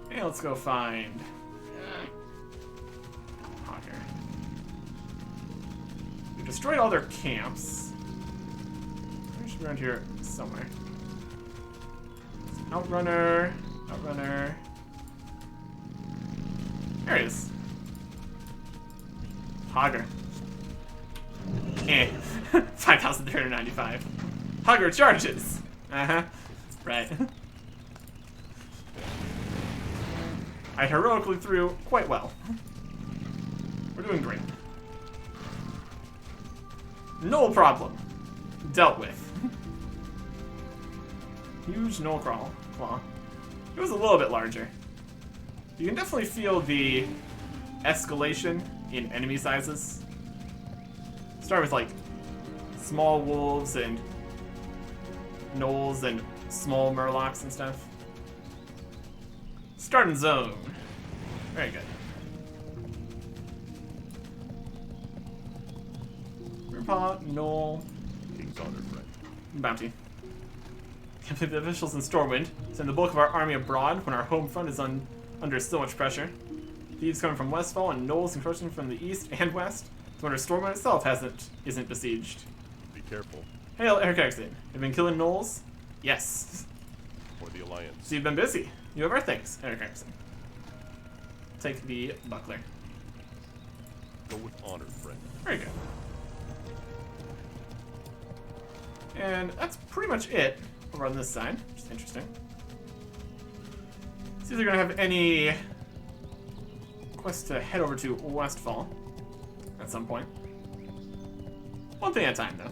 Hey, let's go find Hogger. We destroyed all their camps. They should be around here somewhere. Outrunner. Outrunner. There he is. Hogger. Eh. 5,395. Hogger charges! Uh-huh. Right. I heroically threw quite well. We're doing great. No problem. Dealt with. Huge gnoll claw. It was a little bit larger. You can definitely feel the escalation in enemy sizes. Start with like small wolves and gnolls and small murlocs and stuff. Starting zone. Very good. Reaper, gnoll. King's honor, friend. Bounty. Can't believe the officials in Stormwind send the bulk of our army abroad when our home front is under so much pressure. Thieves coming from Westfall and gnolls encroaching from the east and west. The wonder Stormwind itself isn't besieged. Be careful. Hail, Eric Erickson. You've been killing gnolls? Yes. For the Alliance. So you've been busy. You have our thanks, Eric Erickson. Take the buckler. Go with honor, friend. Very good. And that's pretty much it over on this side, which is interesting. See if they're gonna have any quests to head over to Westfall at some point. One thing at a time, though.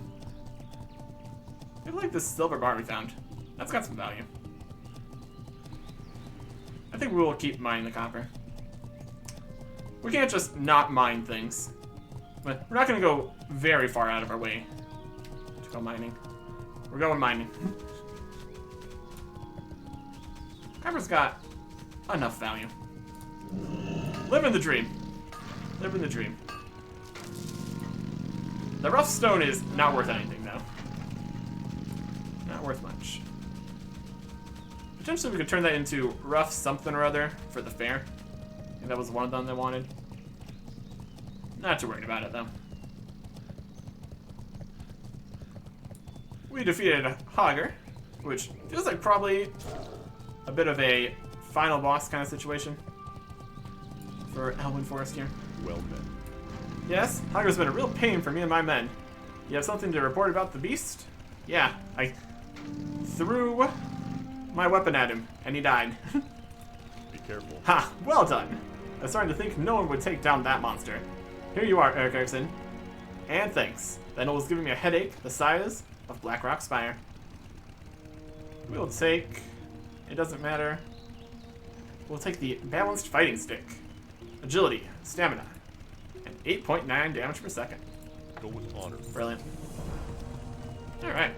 I like this silver bar we found. That's got some value. I think we will keep mining the copper. We can't just not mine things. But we're not going to go very far out of our way to go mining. We're going mining. Copper's got enough value. Living the dream. Living the dream. The rough stone is not worth anything, though. Not worth much. Potentially we could turn that into rough something or other for the fair. I think that was one of them they wanted. Not too worried about it, though. We defeated Hogger, which feels like probably a bit of a final boss kind of situation for Elwynn Forest here. Well met. Yes, Hogger's been a real pain for me and my men. You have something to report about the beast? Yeah, I threw my weapon at him, and he died. Be careful. Ha! Well done! I was starting to think no one would take down that monster. Here you are, Eric Erickson. And thanks. That was giving me a headache the size of Blackrock Spire. We'll take... It doesn't matter. We'll take the Balanced Fighting Stick. Agility, Stamina, and 8.9 damage per second. Go with honor. Brilliant. Alright.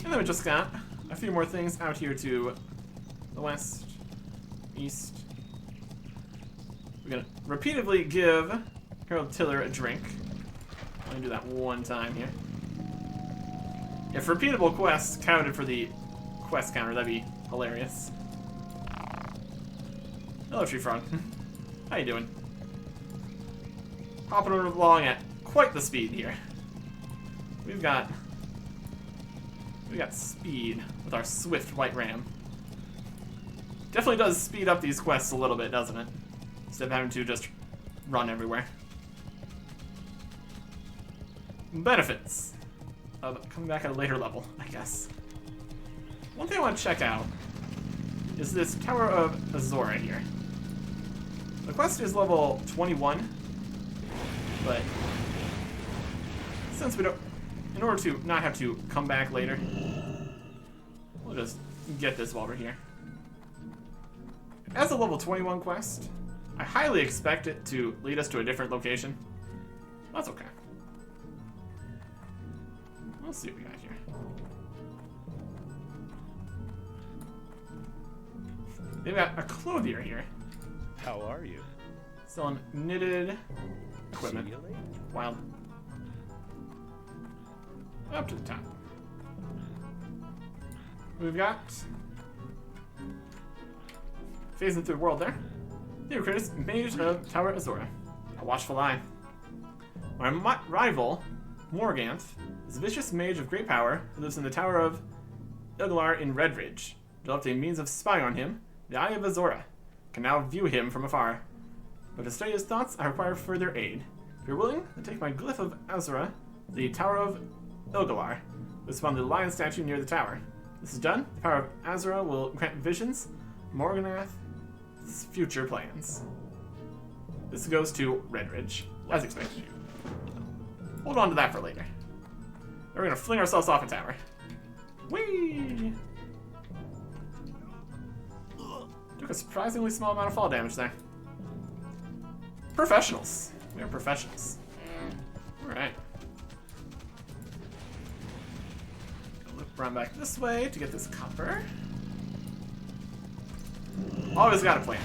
And then we just got a few more things out here to the west, east. We're gonna repeatedly give Harold Tiller a drink. I'm gonna do that one time here. If repeatable quests counted for the quest counter, that'd be hilarious. Hello, Tree Frog. How you doing? Hopping along at quite the speed here. We've got speed with our swift white ram. Definitely does speed up these quests a little bit, doesn't it? Instead of having to just run everywhere. Benefits of coming back at a later level, I guess. One thing I want to check out is this Tower of Azora here. The quest is level 21, but since we don't, in order to not have to come back later, we'll just get this while we're here. As a level 21 quest, I highly expect it to lead us to a different location. That's okay. Let's see what we got here. They've got a clothier here. How are you? Selling knitted equipment. See you later. Wild. Up to the top. We've got phasing through the world there. The Anachronist, Mage of Tower Azora. A watchful eye. My rival, Morganth, is a vicious mage of great power who lives in the Tower of Ilgalar in Redridge. Developed a means of spying on him, the Eye of Azora. Can now view him from afar. But to study his thoughts, I require further aid. If you're willing, then take my glyph of Azora, the Tower of Ilgalar, which found the lion statue near the tower. This is done. The power of Azora will grant visions of Morganath's future plans. This goes to Redridge, as expected. Hold on to that for later. We're gonna fling ourselves off a tower. Whee! Took a surprisingly small amount of fall damage there. Professionals. We are professionals. Alright. Look around back this way to get this copper. Always got a plan.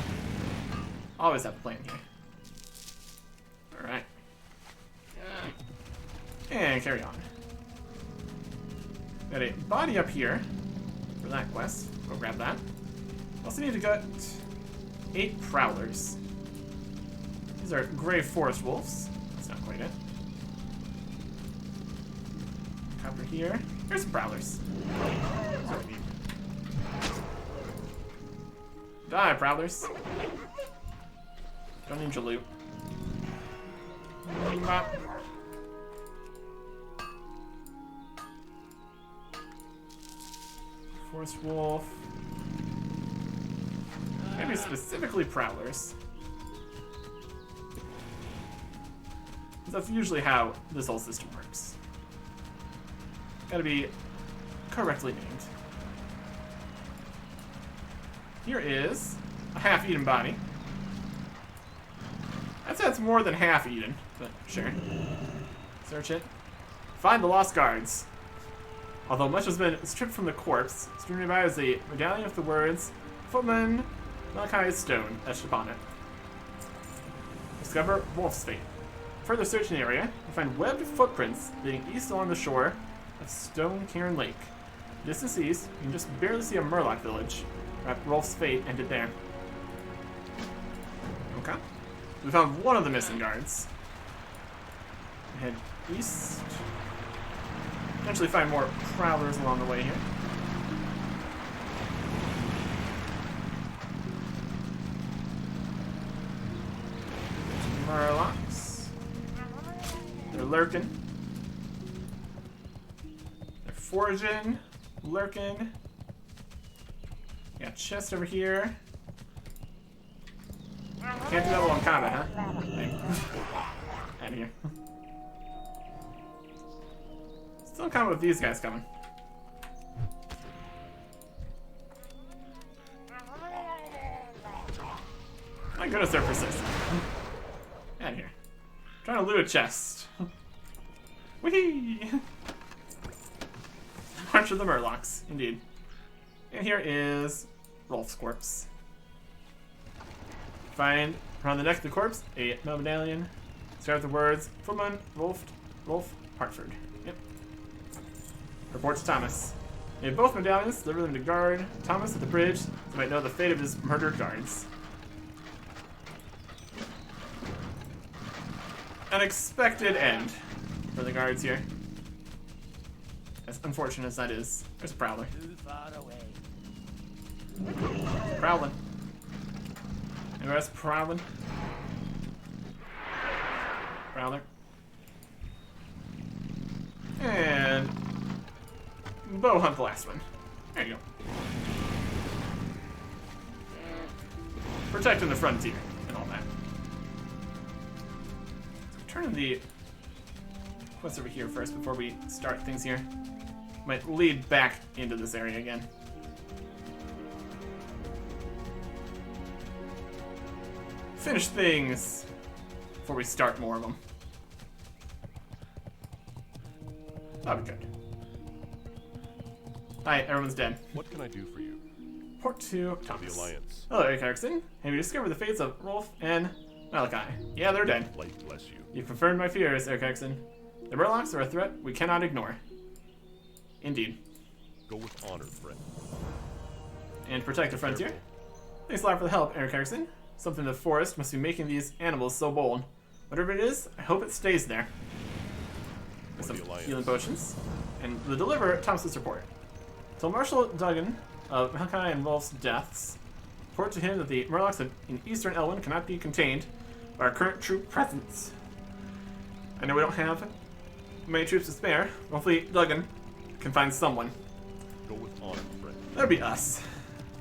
Always have a plan here. Alright. And carry on. Got a body up here for that quest. Go grab that. Also need to get 8 prowlers. These are gray forest wolves. That's not quite it. Copper here. Here's some prowlers. Die, prowlers. Don't need your loot. Forest wolf. Maybe specifically prowlers. That's usually how this whole system works. Gotta be correctly named. Here is a half-eaten body. I'd say it's more than half-eaten, but sure. Search it. Find the lost guards. Although much has been stripped from the corpse, strewn nearby is a medallion with the words Footman Malachi's stone etched upon it. Discover Wolf's Fate. Further search in the area, you find webbed footprints leading east along the shore of Stone Cairn Lake. Distance east, you can just barely see a Murloc village. Perhaps Wolf's Fate ended there. Okay. We found one of the missing guards. Head east. Eventually find more prowlers along the way here. Murlocs. They're lurking. They're foraging. Lurking. Got a chest over here. Can't do that while in combat, huh? Out of here. Still in combat with these guys coming. My goodness, they're persistent. Out of here. Trying to loot a chest. Whee! March of the Murlocs, indeed. And here is Rolf's corpse. Find around the neck of the corpse a medallion. Start with the words Footman Rolf Hartford. Yep. Report to Thomas. They have both medallions. Deliver them to guard Thomas at the bridge so he might know the fate of his murdered guards. unexpected end for the guards here. As unfortunate as that is. There's a Prowler. Prowling. Anywhere else prowling? Prowler. And bow hunt the last one. There you go. Protecting the frontier and all that. Turn the quest over here first before we start things here. Might lead back into this area again. Finish things before we start more of them. That'd be good. Hi, everyone's dead. What can I do for you? Port to The Thomas. Alliance. Hello, Eric Erickson. Have you discovered the fates of Rolf and Malachi? Yeah, they're dead. Light bless you. You've confirmed my fears, Eric Erickson. The Murlocs are a threat we cannot ignore. Indeed. Go with honor, friend. And protect the frontier. Thanks a lot for the help, Eric Erickson. Something in the forest must be making these animals so bold. Whatever it is, I hope it stays there. There's For some the Alliance. healing potions. And the deliver Thomas's report. Tell Marshal Duggan of Malachi and Rolf's deaths. Report to him that the Murlocs in eastern Elwynn cannot be contained by our current troop presence. I know we don't have many troops to spare. Hopefully Duggan can find someone. Go with honor, friend. That'd be us.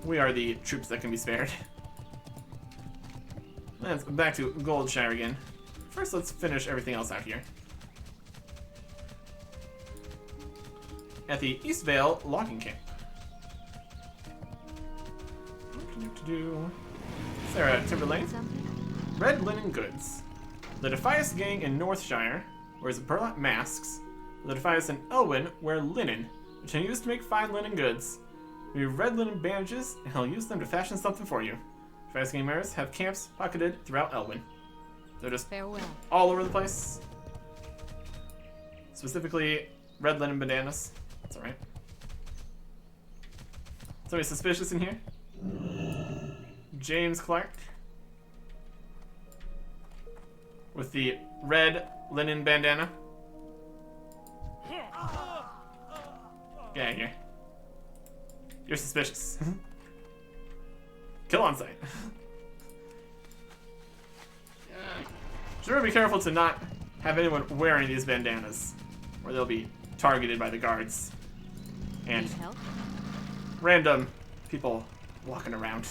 We are the troops that can be spared. Let's go back to Goldshire again. First, let's finish everything else out here. At the East Vale logging camp. What do? Sarah Timberlane. Something? Red Linen Goods. The Defias gang in Northshire wears burlap masks. The Defias in Elwynn wear linen, which are used to make fine linen goods. We have red linen bandages, and I'll use them to fashion something for you. Defias gang members have camps pocketed throughout Elwynn. They're just Farewell. all over the place. Specifically, red linen bandanas. That's alright. Somebody suspicious in here? James Clark. With the red linen bandana. Get out of here. You're suspicious. Kill on sight. Should really be careful to not have anyone wearing these bandanas, or they'll be targeted by the guards. And Need help? random people walking around.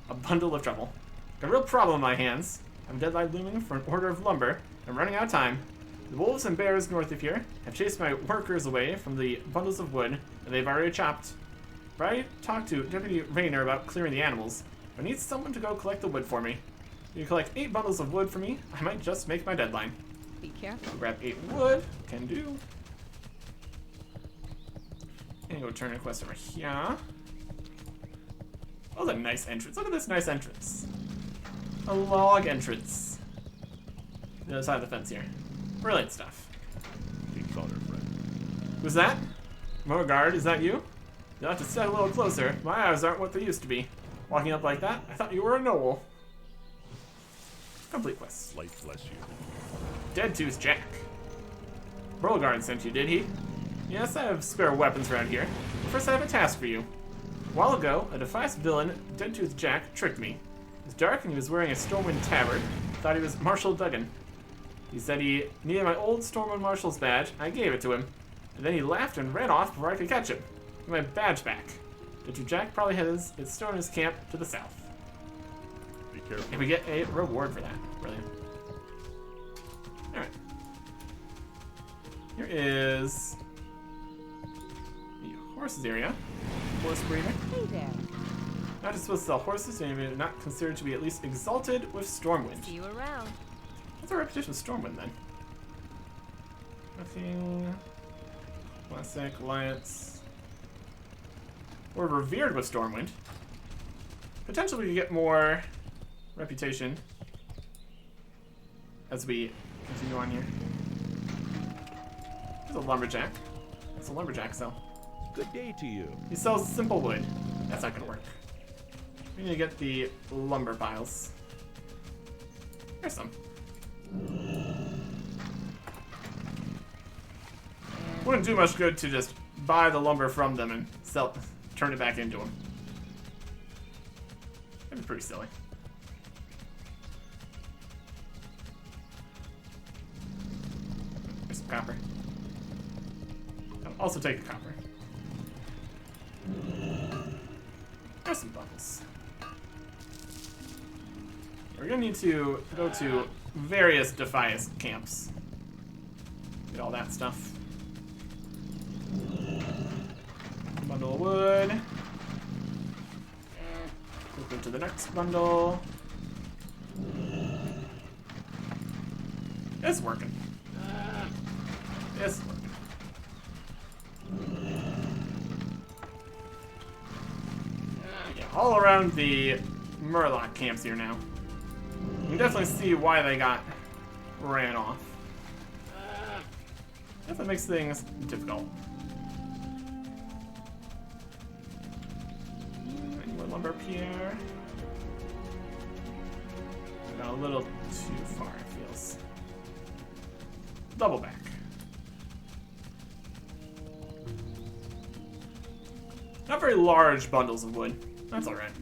A bundle of trouble. Got a real problem on my hands. I'm deadline looming for an order of lumber. I'm running out of time. The wolves and bears north of here have chased my workers away from the bundles of wood that they've already chopped. But I talked to Deputy Rayner about clearing the animals. I need someone to go collect the wood for me. If you collect 8 bundles of wood for me, I might just make my deadline. Be careful. Grab 8 wood. Can do. And go turn a quest over here. Oh, that's a nice entrance. Look at this nice entrance. A log entrance. The other side of the fence here. Brilliant stuff. King's honor, friend. Who's that? Morgard, is that you? You'll have to step a little closer. My eyes aren't what they used to be. Walking up like that, I thought you were a noble. Complete quest. Light bless you. Dead Tooth Jack. Morgard sent you, did he? Yes, I have spare weapons around here. First, I have a task for you. A while ago, a Defias villain, Dead Tooth Jack, tricked me. It was dark and he was wearing a Stormwind tabard. Thought he was Marshal Duggan. He said he needed my old Stormwind Marshal's badge. I gave it to him. And then he laughed and ran off before I could catch him. Get my badge back. Dead Tooth Jack probably has its stone in his camp to the south. Be careful. And we get a reward for that. Brilliant. Alright. Here is the horses area. Horse breeder. Hey there. Not just supposed to sell horses, maybe not considered to be at least exalted with Stormwind. See you around. What's our reputation with Stormwind then? Nothing. Classic, Alliance. We're revered with Stormwind. Potentially we could get more reputation as we continue on here. There's a lumberjack. What's a lumberjack sell? Good day to you. He sells simple wood. That's not gonna work. We need to get the lumber piles. Here's some. Wouldn't do much good to just buy the lumber from them and turn it back into them. That'd be pretty silly. There's some copper. I'll also take the copper. There's some bundles. We're gonna need to go to various Defias camps. Get all that stuff. Bundle of wood. Go to the next bundle. It's working. It's working. Yeah, all around the Murloc camps here now. You can definitely see why they got ran off. Definitely makes things difficult. Any more lumber up here? Got a little too far, it feels. Double back. Not very large bundles of wood. That's alright.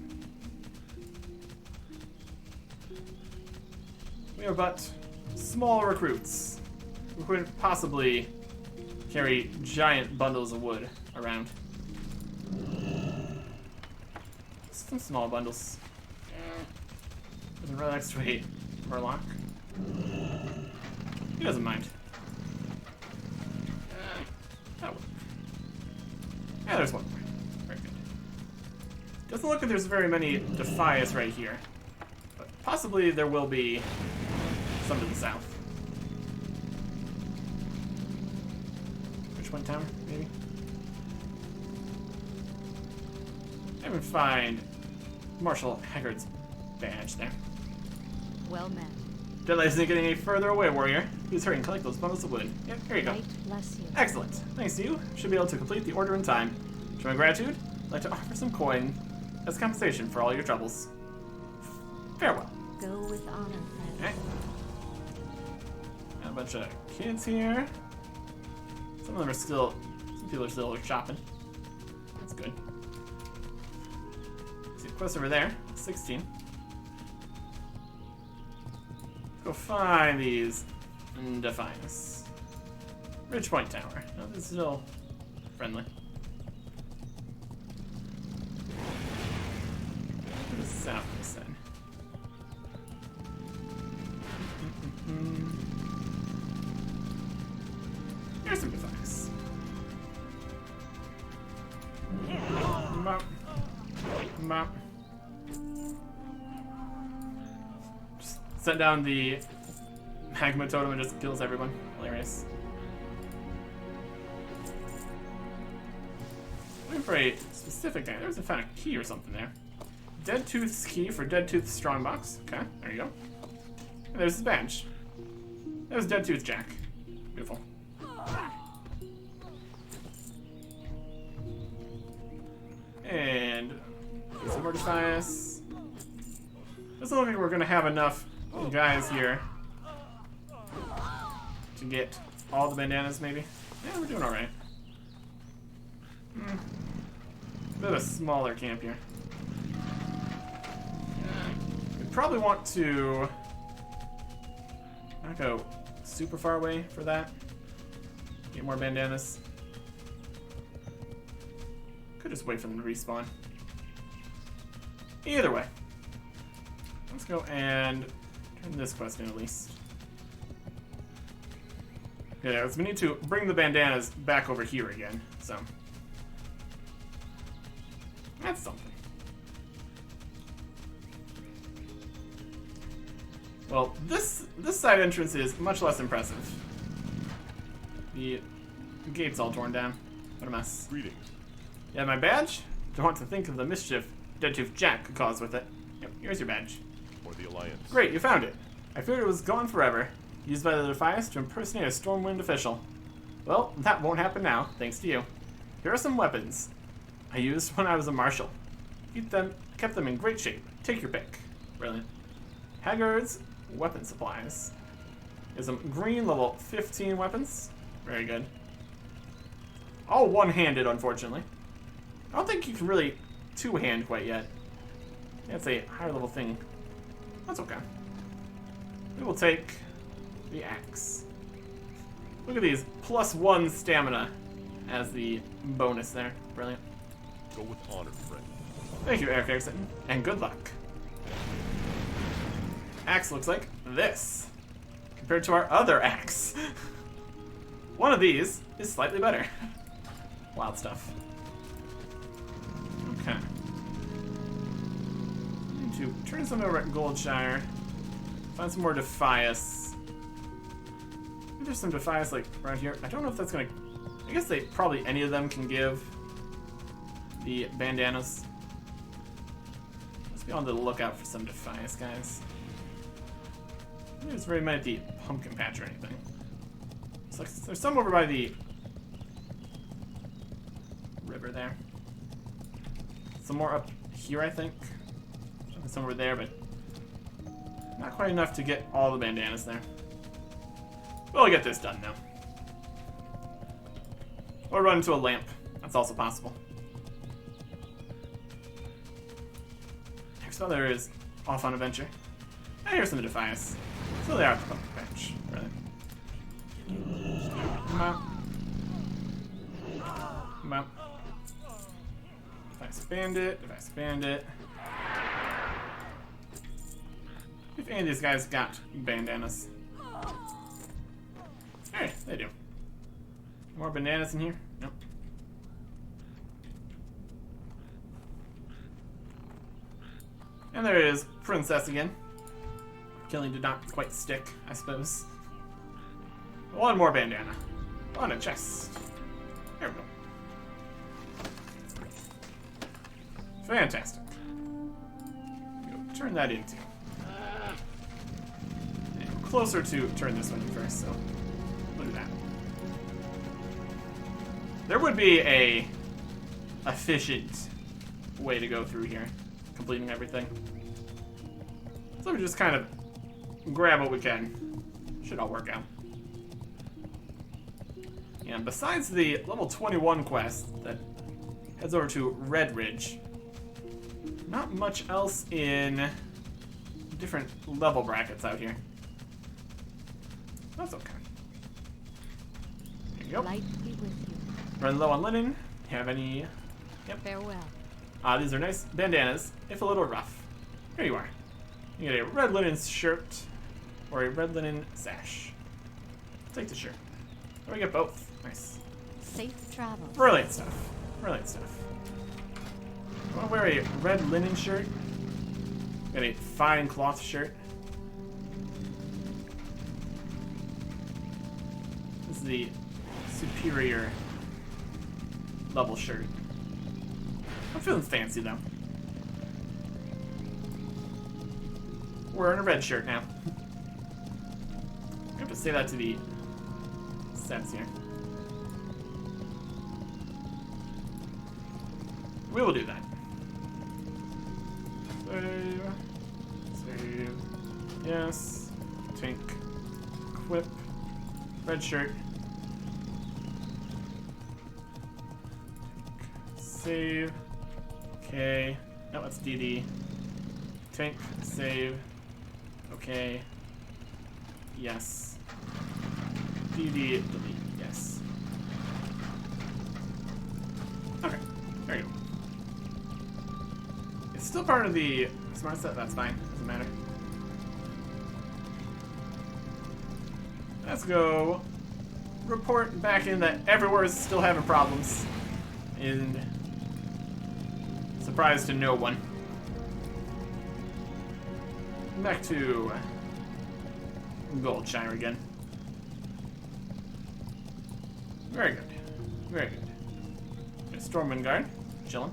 We are but small recruits who couldn't possibly carry giant bundles of wood around. Some small bundles. Doesn't really actually Murloc. He doesn't mind. That works. Yeah, there's one more. Very good. Doesn't look like there's very many Defias right here. But possibly there will be some to the south. Which one tower, maybe? I haven't find Marshal Haggard's badge there. Well met. Deadlight isn't getting any further away, warrior. Please hurry and collect those bundles of wood. Yep, here you go. Right, bless you. Excellent. Thanks to you. Should be able to complete the order in time. To my gratitude, I'd like to offer some coin as compensation for all your troubles. Farewell. Go with honor, friend. Okay. Got a bunch of kids here. Some of them are still, some people are still shopping. That's good. See a quest over there. 16. Go find these Defias. Ridgepoint Tower. No, this is still friendly. To the south, they said. Here's some Defias. Mop. Mop. Just set down the magma totem and just kills everyone. Hilarious. Looking for a specific thing. There's a found a key or something there. Dead Tooth's key for Dead Tooth's strongbox. Okay, there you go. And there's his badge. There's Dead Tooth Jack. Beautiful. And some more Defias. Doesn't look like we're gonna have enough guys here to get all the bandanas, maybe. Yeah, we're doing alright. A bit of a smaller camp here. We probably want to not go super far away for that. Get more bandanas. Could just wait for them to respawn. Either way. Let's go and turn this quest in at least. Yeah, we need to bring the bandanas back over here again, so. That's something. Well, this side entrance is much less impressive. The gate's all torn down. What a mess. Greetings. Yeah, my badge? Don't want to think of the mischief Dead Tooth Jack could cause with it. Yep, here's your badge. For the Alliance. Great, you found it. I feared it was gone forever. Used by the Defias to impersonate a Stormwind official. Well, that won't happen now, thanks to you. Here are some weapons I used when I was a marshal. Kept them in great shape. Take your pick. Brilliant. Haggard's weapon supplies. is some green level 15 weapons. Very good. All one-handed, unfortunately. I don't think you can really two-hand quite yet. That's a higher level thing. That's okay. We will take the axe. Look at these. +1 stamina as the bonus there. Brilliant. Go with honor, friend. Thank you, Eric Erickson, and good luck. Axe looks like this, compared to our other axe. One of these is slightly better. Wild stuff. Okay. Need to turn some over at Goldshire. Find some more Defias. Maybe there's some Defias like right here. I don't know if that's gonna. I guess they probably any of them can give the bandanas. Let's be on the lookout for some Defias guys. I think there's very many at the pumpkin patch or anything. Looks like there's some over by the river there. Some more up here, I think. Some over there, but not quite enough to get all the bandanas there. We'll get this done now. Or run into a lamp. That's also possible. Next father is off on adventure. And here's some Defias. So they are at the pumpkin patch, really. Come on. Come on. If I expand it, If any of these guys got bandanas. Hey, they do. More bananas in here? Nope. And there is Princess again. Killing did not quite stick, I suppose. One more bandana. On a chest. There we go. Fantastic. Go turn that into. And closer to turn this one in first, so look at that. There would be a efficient way to go through here, completing everything. So we just kind of grab what we can. Should all work out. And besides the level 21 quest that heads over to Red Ridge, not much else in different level brackets out here. That's okay. There you go. Light be with you. Run low on linen. Have any? Yep. Farewell. These are nice bandanas, if a little rough. Here you are. You get a red linen shirt or a red linen sash. Take the shirt. Or we get both. Nice. Safe travel. Brilliant stuff. Brilliant stuff. I want to wear a red linen shirt. Got a fine cloth shirt. This is the superior level shirt. I'm feeling fancy though. Wearing a red shirt now. I have to say that to the sets here. We will do that. Save. Save. Yes. Tink. Equip. Red shirt. Save. Okay. No, it's DD. Tink. Save. Okay. Yes. DD. Delete. Yes. Okay. There you go. It's still part of the smart set. That's fine. Doesn't matter. Let's go report back in that everywhere is still having problems. And surprise to no one. Back to Goldshire again. Very good. Very good. Stormwind Guard. Chilling.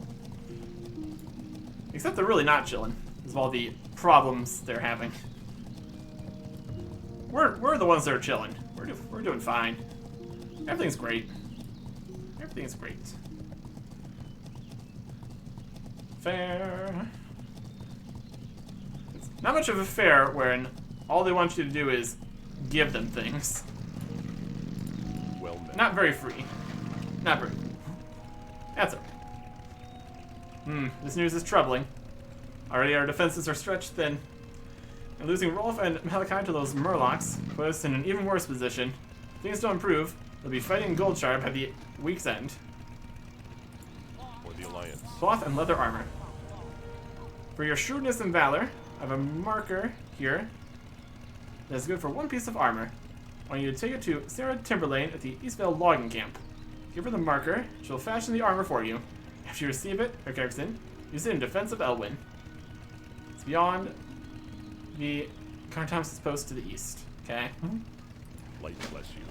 Except they're really not chilling, because of all the problems they're having. We're the ones that are chilling. We're doing fine. Everything's great. Everything's great. Fair. It's not much of a fair when all they want you to do is give them things. Well met. Not very free. Not very. That's okay. This news is troubling. Already our defenses are stretched thin. And losing Rolf and Malachi to those Murlocs put us in an even worse position. If things don't improve, they'll be fighting Goldshire by the week's end. Or the Alliance. Cloth and leather armor. For your shrewdness and valor, I have a marker here that's good for 1 piece of armor. I want you to take it to Sarah Timberlane at the Eastvale logging camp. Give her the marker, she'll fashion the armor for you. After you receive it, or Garrison, use it in defense of Elwynn. It's beyond the Carntom's post to the east. Okay. Light bless you.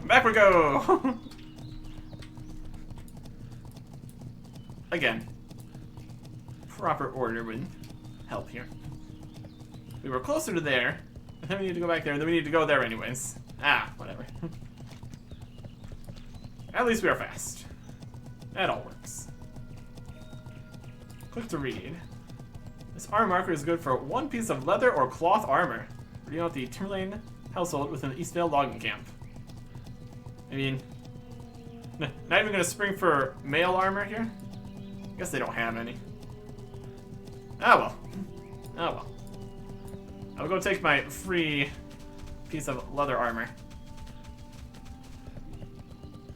Back we go! Again. Proper order would help here. We were closer to there, and then we need to go back there, and then we need to go there anyways. Ah, whatever. At least we are fast. That all works. Click to read. This armor marker is good for 1 piece of leather or cloth armor. Reading out the Timberlane household within the Eastvale logging camp. I mean, not even gonna spring for male armor here? I guess they don't have any. Oh well. Oh well. I'll go take my free piece of leather armor.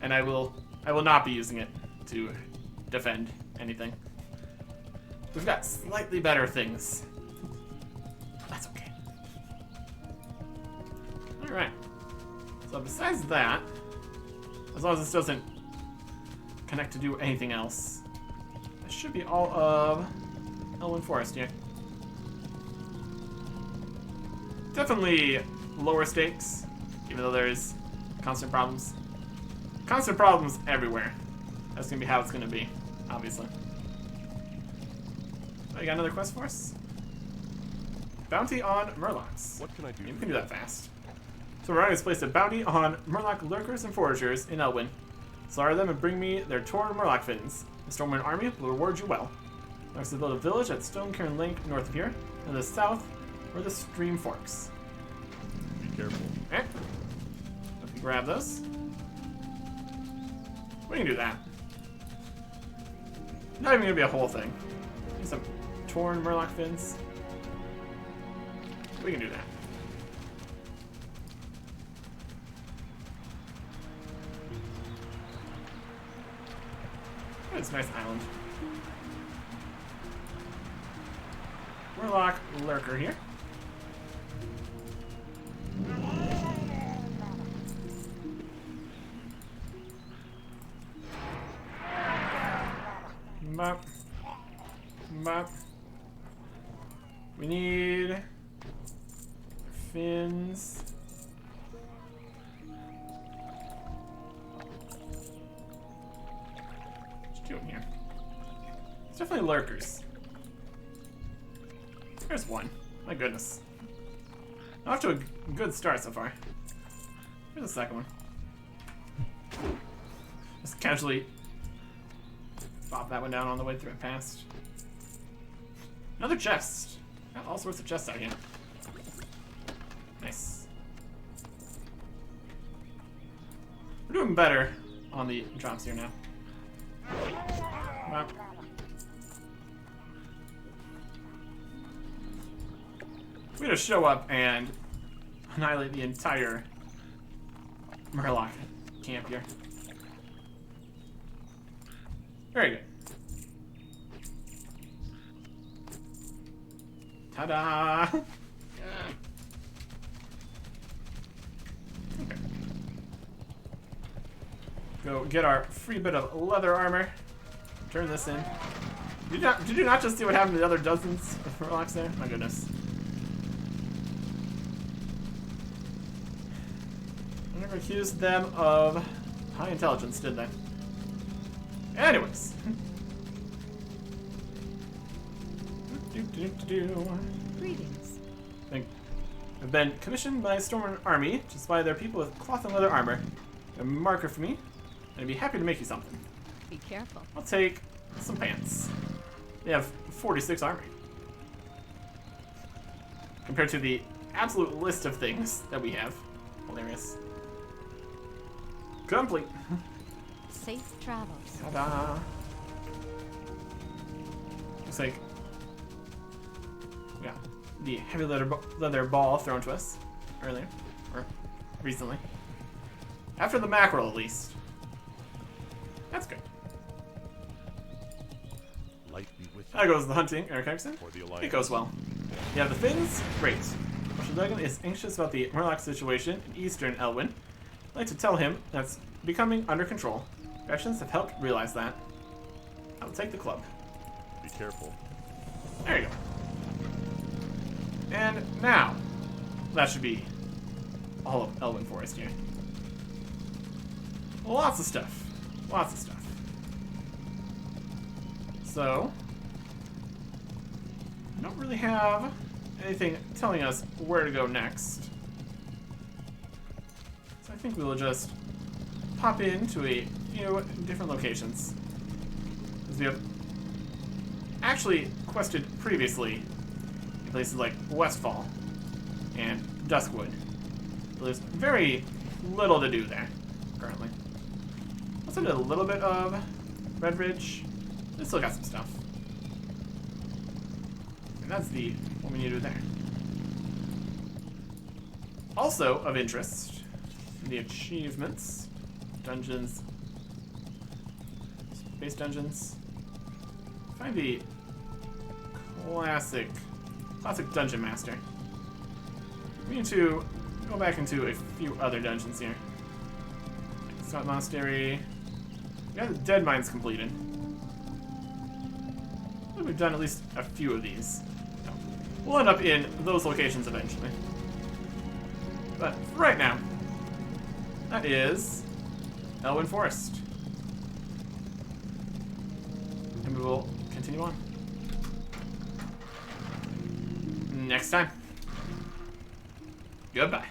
And I will not be using it to defend anything. We've got slightly better things. That's okay. Alright. So besides that, as long as this doesn't connect to do anything else, this should be all of Elwynn Forest here. Definitely lower stakes, even though there's constant problems. Constant problems everywhere. That's gonna be how it's gonna be, obviously. Oh, you got another quest for us? Bounty on Murlocs. What can I do? You can do that fast. So Ryan has placed a bounty on Murloc lurkers and foragers in Elwynn. Slaughter them and bring me their torn Murloc fins. The Stormwind army will reward you well. Next to build a village at Stonecairn Lake north of here, and to the south where the stream forks. Be careful. Okay. Let me grab those. We can do that. Not even gonna be a whole thing. Need some torn Murloc fins. We can do that. Oh, it's a nice island. Murloc lurker here. Bop. Bop. We need fins. What you doing here? It's definitely lurkers. There's one. My goodness. Off to a good start so far. Here's the second one. Just casually pop that one down on the way through it past. Another chest. Got all sorts of chests out here. Nice. We're doing better on the drops here now. Wow. We're gonna show up and annihilate the entire Murloc camp here. Very good. Ta-da! Okay. Go get our free bit of leather armor. Turn this in. Did you not just see what happened to the other dozens of Murlocs there? My goodness. I never accused them of high intelligence, did they? Anyways. Greetings. I've been commissioned by Stormwind Army to supply their people with cloth and leather armor. A marker for me, and I'd be happy to make you something. Be careful. I'll take some pants. They have 46 armor. Compared to the absolute list of things that we have. Hilarious. Complete. Safe travels. Ta-da. Looks like we got the heavy leather ball thrown to us earlier, or recently. After the mackerel, at least. That's good. Light be with you. How goes the hunting, Eric Erickson? Or the alliance. It goes well. Yeah, the Finns? Great. Shodagan is anxious about the Murloc situation in eastern Elwynn. I'd like to tell him that's becoming under control. Your actions have helped realize that. I will take the club. Be careful. There you go. And now, that should be all of Elwynn Forest here. Lots of stuff. Lots of stuff. So, we don't really have anything telling us where to go next. So I think we will just pop into a few different locations. Because we have actually quested previously in places like Westfall and Duskwood. But there's very little to do there currently. Also did a little bit of Red Ridge. They still got some stuff. And that's what we need to do there. Also of interest, the achievements, dungeons, space dungeons. Find the classic dungeon master. We need to go back into a few other dungeons here. Like Monastery. We got the Dead Mines completed. I think we've done at least a few of these. So we'll end up in those locations eventually. But for right now, that is Elwynn Forest. And we will continue on. Next time. Goodbye.